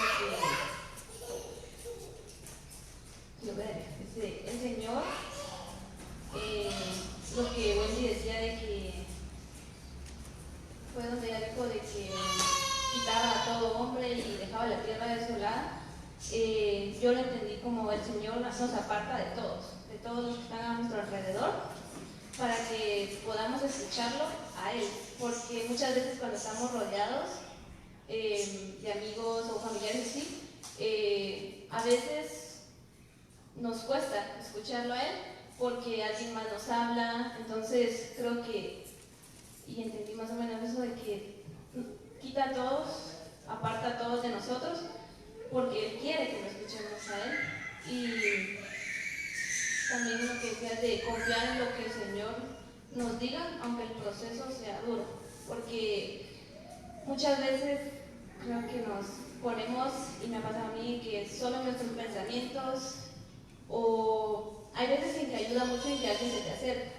el Señor, lo que Wendy decía de que fue donde ella dijo de que quitaba a todo hombre y dejaba la tierra desolada. Yo lo entendí como el Señor nos aparta de todos los que están a nuestro alrededor, para que podamos escucharlo a Él, porque muchas veces cuando estamos rodeados de amigos o familiares así, a veces nos cuesta escucharlo a Él porque alguien más nos habla. Entonces creo que, y entendí más o menos eso de que quita a todos, aparta a todos de nosotros, porque Él quiere que lo escuchemos a Él. Y también lo que decía de confiar en lo que el Señor nos diga, aunque el proceso sea duro, porque muchas veces creo que nos ponemos, y me ha pasado a mí, que solo nuestros pensamientos, o hay veces en que ayuda mucho en que alguien se te acerque,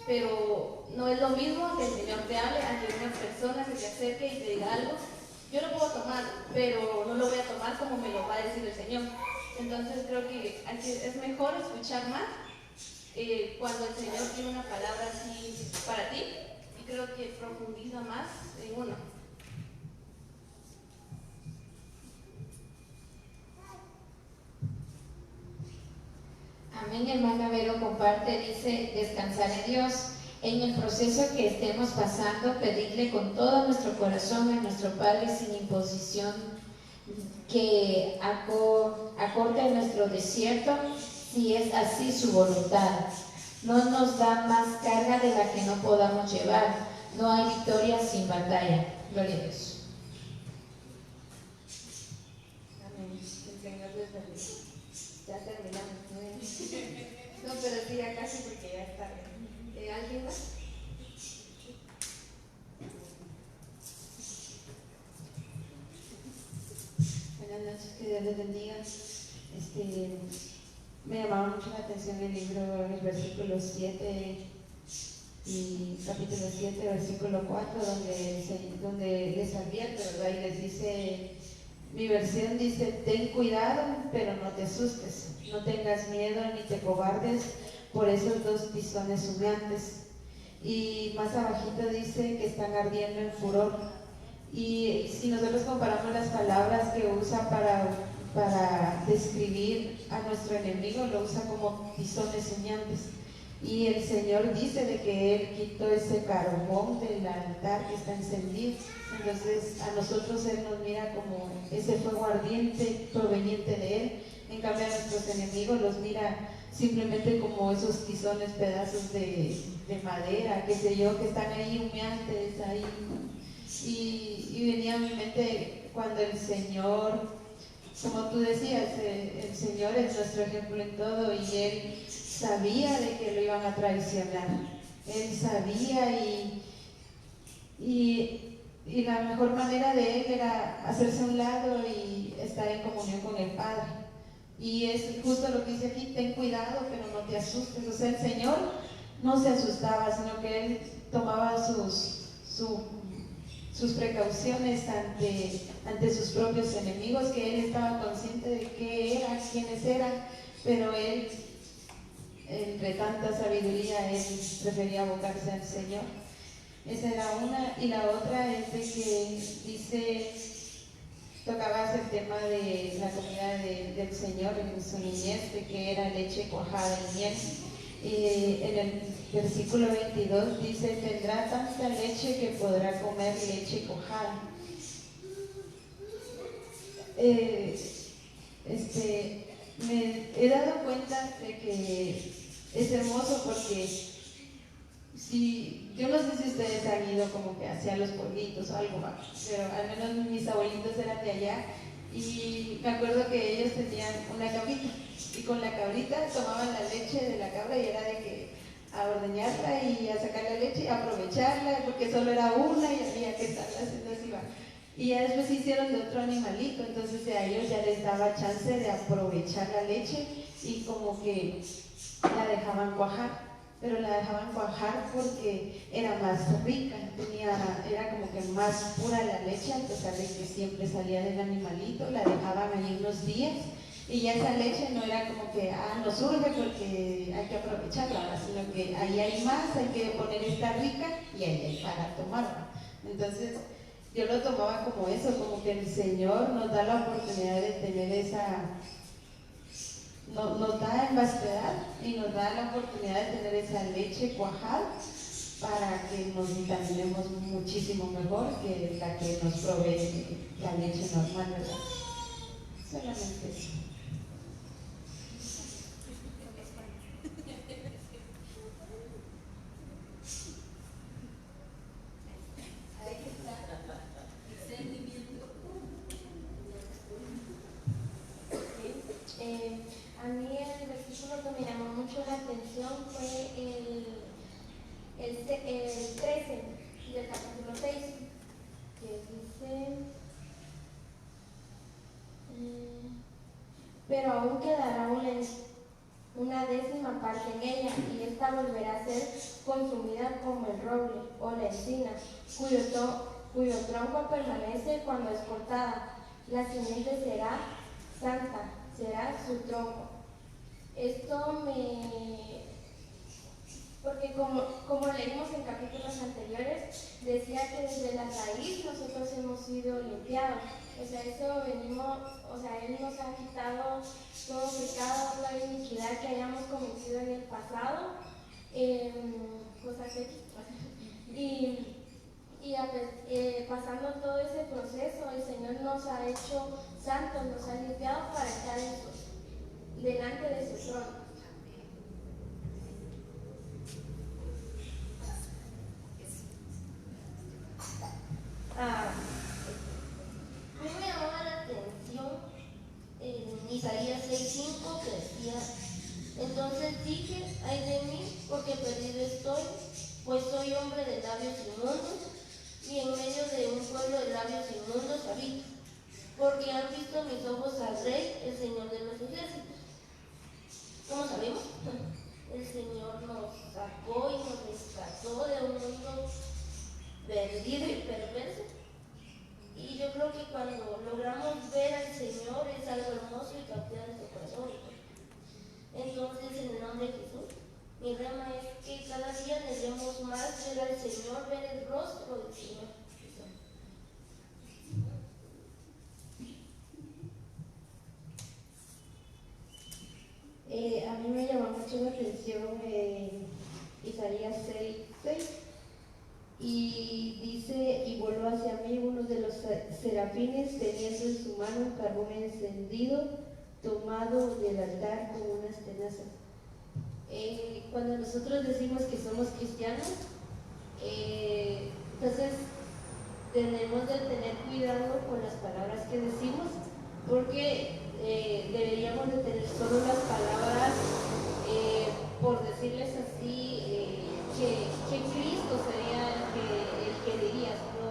pero no es lo mismo que el Señor te hable a que una persona se te acerque y te diga algo. Yo lo puedo tomar, pero no lo voy a tomar como me lo va a decir el Señor. Entonces creo que es mejor escuchar más cuando el Señor tiene una palabra así para ti, y creo que profundiza más en uno. Amén. Hermana Vero comparte, dice: descansar en Dios. En el proceso que estemos pasando, pedirle con todo nuestro corazón a nuestro Padre sin imposición que acorde a nuestro desierto, si es así su voluntad. No nos da más carga de la que no podamos llevar. No hay victoria sin batalla. Gloria a Dios. Amén. El Señor les bendiga. Ya terminamos. No, pero sí, ya casi, porque ya está bien. ¿Alguien más? Buenas noches, que Dios les bendiga. Me llamaba mucho la atención el libro, el versículo 7 y capítulo 7, versículo 4, donde les advierte, ¿verdad? Y les dice, mi versión dice: ten cuidado, pero no te asustes, no tengas miedo ni te cobardes por esos dos tizones humeantes. Y más abajito dice que están ardiendo en furor. Y si nosotros comparamos las palabras que usa para describir a nuestro enemigo, lo usa como tizones humeantes. Y el Señor dice de que Él quitó ese carbón del altar que está encendido. Entonces a nosotros Él nos mira como ese fuego ardiente proveniente de Él. En cambio a nuestros enemigos los mira simplemente como esos tizones, pedazos de madera, qué sé yo, que están ahí humeantes, ahí. Y venía a mi mente cuando el Señor, como tú decías, el Señor es nuestro ejemplo en todo, y Él sabía de que lo iban a traicionar. Él sabía, y la mejor manera de Él era hacerse a un lado y estar en comunión con el Padre. Y es justo lo que dice aquí: ten cuidado, pero no te asustes. O sea, el Señor no se asustaba, sino que Él tomaba sus precauciones ante sus propios enemigos, que Él estaba consciente de qué eran, quiénes eran, pero Él, entre tanta sabiduría, Él prefería abocarse al Señor. Esa era una. Y la otra es de que dice, tocabas el tema de la comida del Señor en su niñez, de que era leche cuajada y miel. En el versículo 22 dice: tendrá tanta leche que podrá comer leche cuajada. Me he dado cuenta de que es hermoso, porque yo no sé si ustedes han ido como que hacia los pueblitos o algo más, pero al menos mis abuelitos eran de allá, y me acuerdo que ellos tenían una cabrita, y con la cabrita tomaban la leche de la cabra, y era de que a ordeñarla y a sacar la leche y a aprovecharla, porque solo era una y había que estarla haciendo así. Y ya después hicieron de otro animalito, entonces a ellos ya les daba chance de aprovechar la leche y como que la dejaban cuajar, pero la dejaban cuajar porque era más rica, era como que más pura la leche, a pesar de que siempre salía del animalito, la dejaban ahí unos días y ya esa leche no era como que, nos surge porque hay que aprovecharla, sino que ahí hay más, hay que poner esta rica y ahí hay para tomarla. Entonces yo lo tomaba como eso, como que el Señor nos da la oportunidad de tener nos da en vastedad y nos da la oportunidad de tener esa leche cuajada para que nos vitaminemos muchísimo mejor que la que nos provee la leche normal, ¿verdad? Solamente eso. A mí el versículo que me llamó mucho la atención fue el 13 del capítulo 6, que dice, pero aún quedará una décima parte en ella, y esta volverá a ser consumida como el roble o la encina, cuyo tronco permanece cuando es cortada. La simiente será santa, será su tronco. Porque como leímos en capítulos anteriores, decía que desde la raíz nosotros hemos sido limpiados. O sea, Él nos ha quitado todo pecado, toda iniquidad que hayamos cometido en el pasado, cosas X. Pasando todo ese proceso, el Señor nos ha hecho santos, nos ha limpiado para estar delante de su trono. A mí me llamaba la atención en Isaías 6:5 que decía, entonces dije, ay de mí, porque perdido estoy, pues soy hombre de labios inmundos, y en medio de un pueblo de labios inmundos habito, porque han visto mis ojos al Rey, el Señor de los ejércitos. ¿Cómo sabemos? El Señor nos sacó y nos rescató de un mundo perdido y perverso. Y yo creo que cuando logramos ver al Señor es algo hermoso y cautiva nuestro corazón. Entonces, en el nombre de Jesús, mi rema es que cada día debemos más ver al Señor, ver el rostro del Señor. A mí me llamó mucho la atención Isaías 6:6, y dice, y voló hacia mí uno de los serafines teniendo en su mano un carbón encendido tomado del altar con unas tenazas. Cuando nosotros decimos que somos cristianos, entonces tenemos de tener cuidado con las palabras que decimos, porque deberíamos de tener solo las palabras, por decirles así, que Cristo sería el que dirías, ¿no?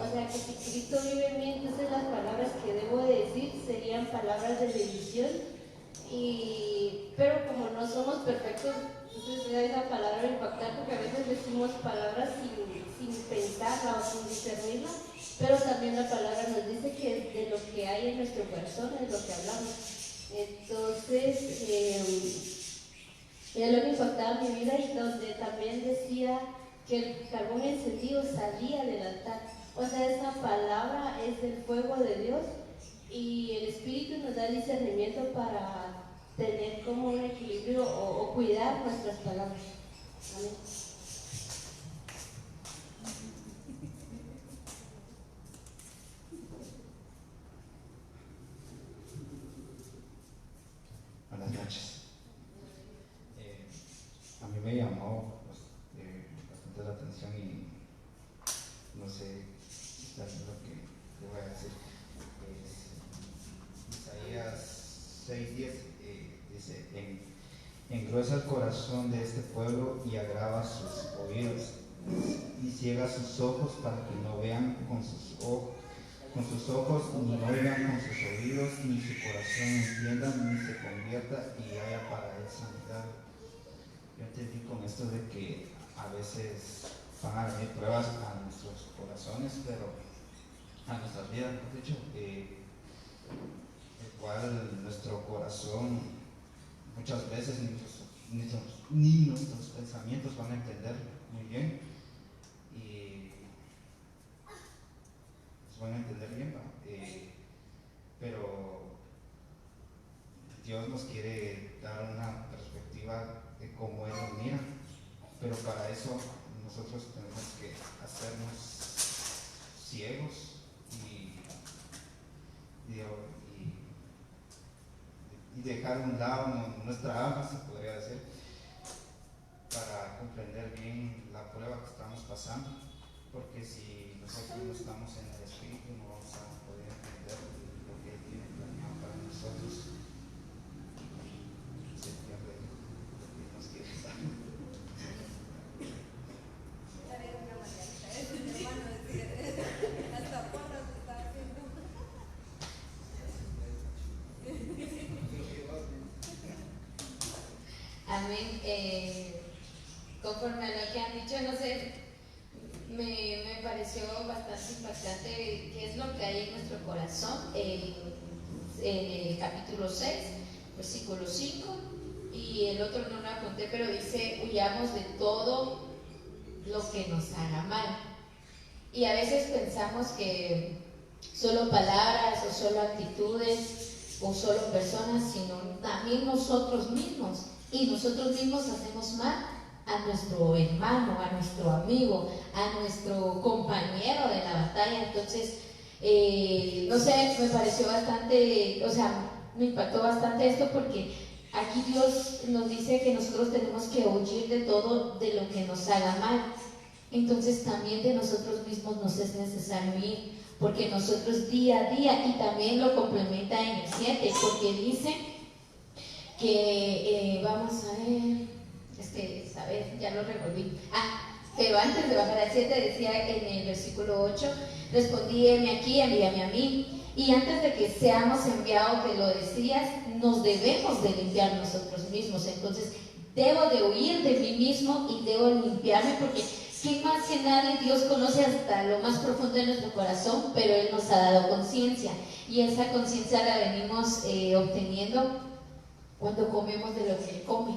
O sea, que si Cristo vive en mí, entonces las palabras que debo de decir serían palabras de bendición, pero como no somos perfectos, entonces esa palabra impactar, porque a veces decimos palabras sin pensarla o sin discernirla, pero también la palabra nos dice que de lo que hay en nuestro corazón es lo que hablamos. Entonces, era lo que impactaba mi vida, y donde también decía que el carbón encendido salía del altar. O sea, esa palabra es el fuego de Dios, y el Espíritu nos da discernimiento para tener como un equilibrio o cuidar nuestras palabras. Amén. Buenas noches. A mí me llamó bastante la atención, y no sé lo que voy a decir. Isaías 6:10 dice, engruesa el corazón de este pueblo y agrava sus oídos, y ciega sus ojos para que no vean con sus ojos, ni oigan con sus oídos, ni su corazón entienda, ni se convierta y haya para él sanidad. Yo entendí con esto de que a veces van a venir pruebas a nuestros corazones, pero a nuestras vidas, mejor dicho, el cual nuestro corazón muchas veces ni nuestros pensamientos van a entender muy bien, y los van a entender bien, ¿va? Pero Dios nos quiere dar una perspectiva de cómo Él nos mira, pero para eso nosotros tenemos que hacernos ciegos y dejar a un lado nuestra alma, se podría decir, para comprender bien la prueba que estamos pasando, porque si nosotros no estamos en el Espíritu no vamos a poder entender lo que Él tiene planeado para nosotros. Se pierde lo que nos quiere dar. Amén. Conforme a lo que han dicho, no sé, me pareció bastante impactante qué es lo que hay en nuestro corazón. En el capítulo 6, versículo 5, y el otro no lo apunté, pero dice: huyamos de todo lo que nos haga mal. Y a veces pensamos que solo palabras o solo actitudes o solo personas, sino también nosotros mismos. Y nosotros mismos hacemos mal a nuestro hermano, a nuestro amigo, a nuestro compañero de la batalla. Entonces, no sé, me pareció bastante, o sea, me impactó bastante esto, porque aquí Dios nos dice que nosotros tenemos que huir de todo de lo que nos haga mal. Entonces también de nosotros mismos nos es necesario ir, porque nosotros día a día, y también lo complementa en el 7, porque dice que, vamos a ver, ya lo revolví. Pero antes de bajar al 7 decía en el versículo 8: respondí, heme aquí, envíame a mí. Y antes de que seamos enviados, que lo decías, nos debemos de limpiar nosotros mismos. Entonces debo de huir de mí mismo y debo limpiarme, porque ¿quién más que nadie? Dios conoce hasta lo más profundo de nuestro corazón, pero Él nos ha dado conciencia, y esa conciencia la venimos obteniendo cuando comemos de lo que Él come,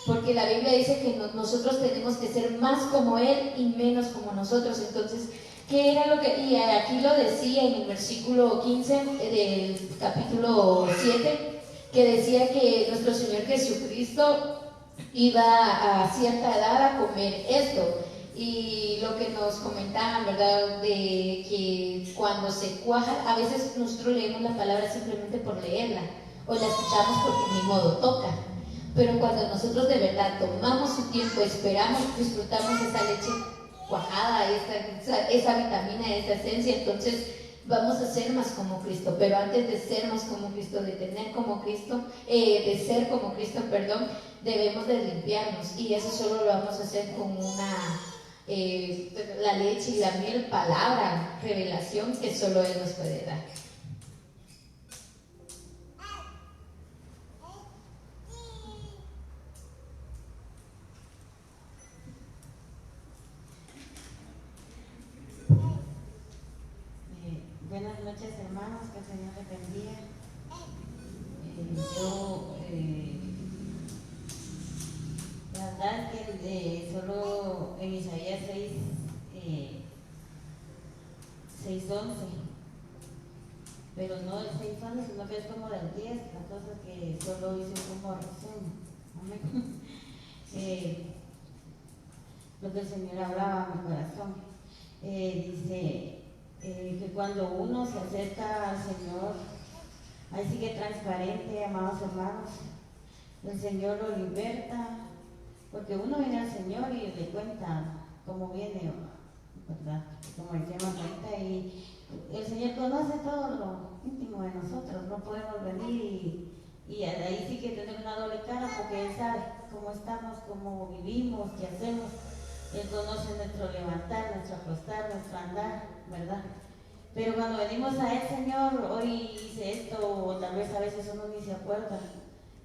porque la Biblia dice que nosotros tenemos que ser más como Él y menos como nosotros. Entonces, ¿qué era lo que? Y aquí lo decía en el versículo 15 del capítulo 7, que decía que nuestro Señor Jesucristo iba a cierta edad a comer esto. Y lo que nos comentaban, ¿verdad?, de que cuando se cuaja, a veces nosotros leemos la palabra simplemente por leerla, o la escuchamos porque ni modo toca. Pero cuando nosotros de verdad tomamos su tiempo, esperamos, disfrutamos esa leche cuajada, esa vitamina, esa esencia, entonces vamos a ser más como Cristo. Pero antes de ser más como Cristo, de tener como Cristo, de ser como Cristo, perdón, debemos de limpiarnos, y eso solo lo vamos a hacer con la leche y la miel, palabra, revelación que solo Él nos puede dar. Buenas noches, hermanos, que el Señor les bendiga. La verdad es que solo en Isaías 6:11, pero no el 6:11, sino que es como del 10, la cosa que solo hice como resumen. Amén. Lo que el Señor hablaba a mi corazón. Dice que cuando uno se acerca al Señor, ahí sigue transparente, amados hermanos, el Señor lo liberta, porque uno viene al Señor y le cuenta cómo viene, ¿verdad? Como decíamos ahorita, y el Señor conoce todo lo íntimo de nosotros. No podemos venir Y ahí sí que tener una doble cara porque Él sabe cómo estamos, cómo vivimos, qué hacemos. Él conoce nuestro levantar, nuestro acostar, nuestro andar, ¿verdad? Pero cuando venimos a Él, Señor, hoy hice esto, o tal vez a veces uno ni se acuerda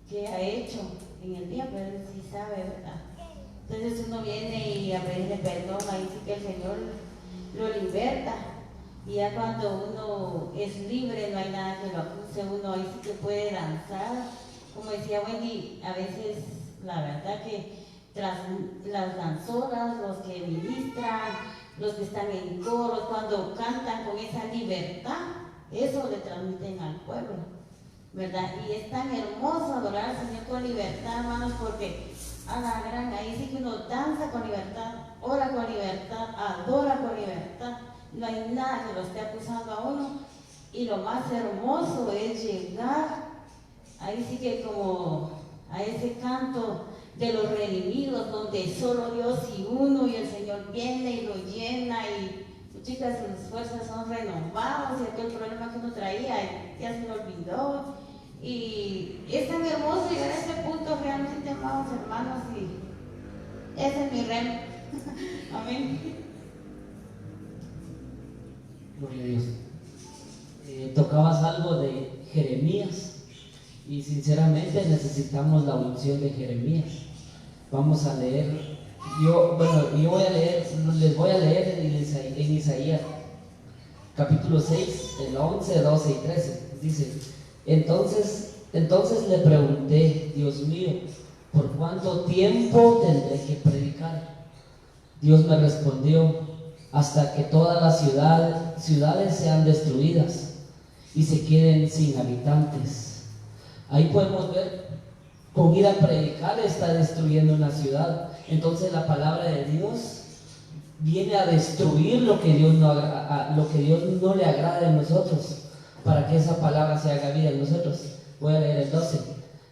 qué ha hecho en el día, pero Él sí sabe, ¿verdad? Entonces uno viene y a pedirle perdón, ahí sí que el Señor lo liberta. Y ya cuando uno es libre, no hay nada que lo acuse, uno ahí sí que puede danzar. Como decía Wendy, a veces la verdad que tras las danzoras, los que ministran, los que están en coro, cuando cantan con esa libertad, eso le transmiten al pueblo, ¿verdad? Y es tan hermoso adorar al Señor con libertad, hermanos, porque a la gran, ahí sí que uno danza con libertad, ora con libertad, adora con libertad. No hay nada que lo esté acusando a uno. Y lo más hermoso es llegar, ahí sí que como a ese canto de los redimidos, donde solo Dios y uno, y el Señor viene y lo llena, y chicas, sus fuerzas son renovadas, y aquel problema que uno traía ya se lo olvidó. Y es tan hermoso llegar a este punto realmente, amados hermanos, y ese es mi remo. Amén. Gloria a Dios. Tocabas algo de Jeremías y sinceramente necesitamos la unción de Jeremías. Vamos a leer, yo voy a leer, les voy a leer en Isaías capítulo 6, el 11, 12 y 13. Dice, entonces le pregunté, Dios mío, ¿por cuánto tiempo tendré que predicar? Dios me respondió, hasta que todas las ciudades sean destruidas y se queden sin habitantes. Ahí podemos ver, con ir a predicar está destruyendo una ciudad. Entonces la palabra de Dios viene a destruir lo que Dios no le agrada en nosotros, para que esa palabra se haga vida en nosotros. Voy a leer el 12.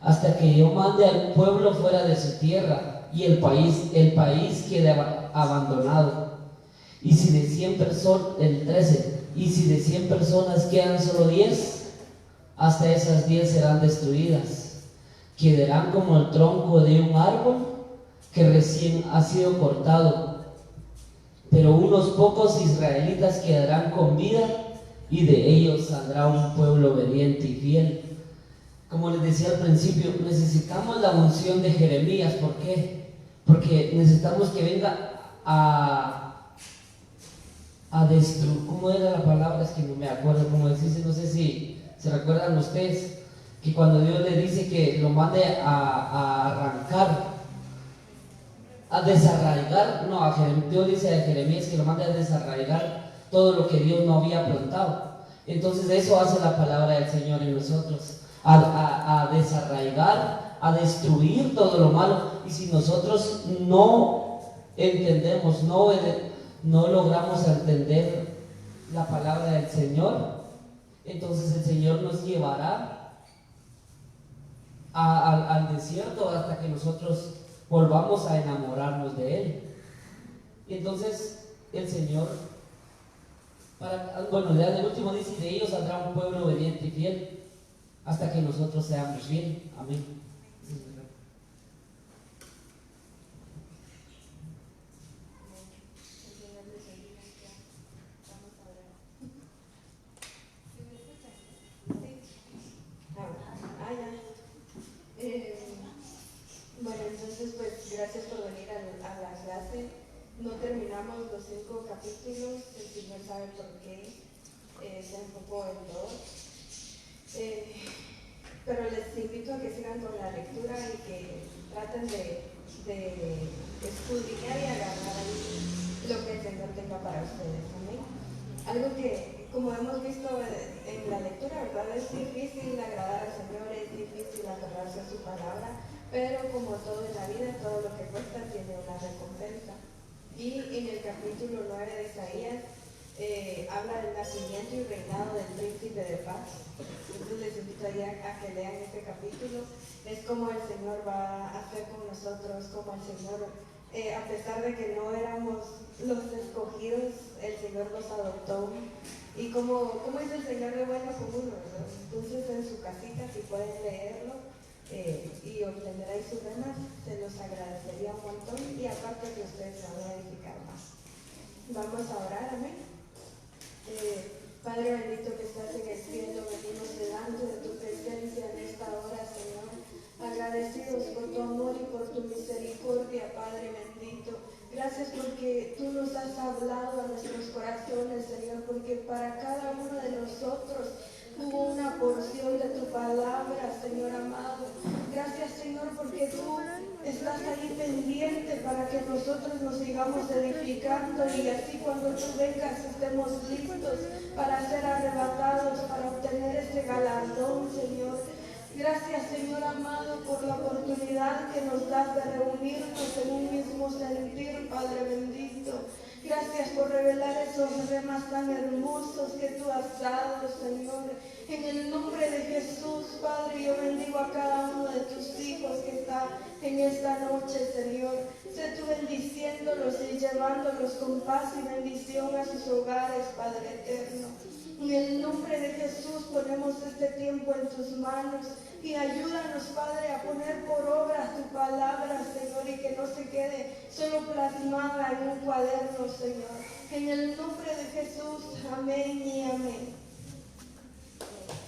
Hasta que yo mande al pueblo fuera de su tierra y el país quede abandonado. Y si de 100 personas, el 13, y si de 100 personas quedan solo 10, hasta esas 10 serán destruidas. Quedarán como el tronco de un árbol que recién ha sido cortado. Pero unos pocos israelitas quedarán con vida y de ellos saldrá un pueblo obediente y fiel. Como les decía al principio, necesitamos la unción de Jeremías. ¿Por qué? Porque necesitamos que venga a destruir. ¿Cómo era la palabra? Es que no me acuerdo cómo decirse, no sé si se recuerdan ustedes, que cuando Dios le dice que lo mande a arrancar, a desarraigar, Dios dice a Jeremías que lo mande a desarraigar todo lo que Dios no había plantado. Entonces eso hace la palabra del Señor en nosotros, a desarraigar, a destruir todo lo malo. Y si nosotros no entendemos, no logramos entender la palabra del Señor, entonces el Señor nos llevará al desierto hasta que nosotros volvamos a enamorarnos de Él. Y entonces el Señor, ya en el último dice, de ellos saldrá un pueblo obediente y fiel, hasta que nosotros seamos fieles. Amén. Bueno, entonces pues gracias por venir a la clase. No terminamos los 5 capítulos, el Señor sabe por qué, se enfocó en 2. Pero les invito a que sigan con la lectura y que traten de escudriñar y agarrar ahí lo que el Señor tenga para ustedes. ¿Amén? Algo que, como hemos visto en la lectura, ¿verdad? Es difícil agradar al Señor, es difícil aferrarse a su palabra, pero como todo en la vida, todo lo que cuesta tiene una recompensa. Y en el capítulo 9 de Isaías habla del nacimiento y reinado del príncipe de paz. Entonces les invito a que lean este capítulo. Es como el Señor va a hacer con nosotros, como el Señor, a pesar de que no éramos los escogidos, el Señor nos adoptó Y como es el Señor de bueno con uno, ¿verdad? Entonces en su casita, si pueden leerlo y obtendréis sus remas, se los agradecería un montón y aparte que ustedes se van a edificar más. Vamos a orar, amén. Padre bendito que estás en el cielo, venimos delante de tu presencia en esta hora, Señor. Agradecidos por tu amor y por tu misericordia, Padre bendito. Gracias porque tú nos has hablado a nuestros corazones, Señor, porque para cada uno de nosotros hubo una porción de tu palabra, Señor amado. Gracias, Señor, porque tú estás ahí pendiente para que nosotros nos sigamos edificando y así cuando tú vengas estemos listos para ser arrebatados, para obtener ese galardón, Señor. Gracias, Señor amado, por la oportunidad que nos das de reunirnos en un mismo sentir, Padre bendito. Gracias por revelar esos remas tan hermosos que tú has dado, Señor. En el nombre de Jesús, Padre, yo bendigo a cada uno de tus hijos que está en esta noche, Señor. Sé tú bendiciéndolos y llevándolos con paz y bendición a sus hogares, Padre eterno. En el nombre de Jesús ponemos este tiempo en tus manos y ayúdanos, Padre, a poner por obra tu palabra, Señor, y que no se quede solo plasmada en un cuaderno, Señor. En el nombre de Jesús, amén y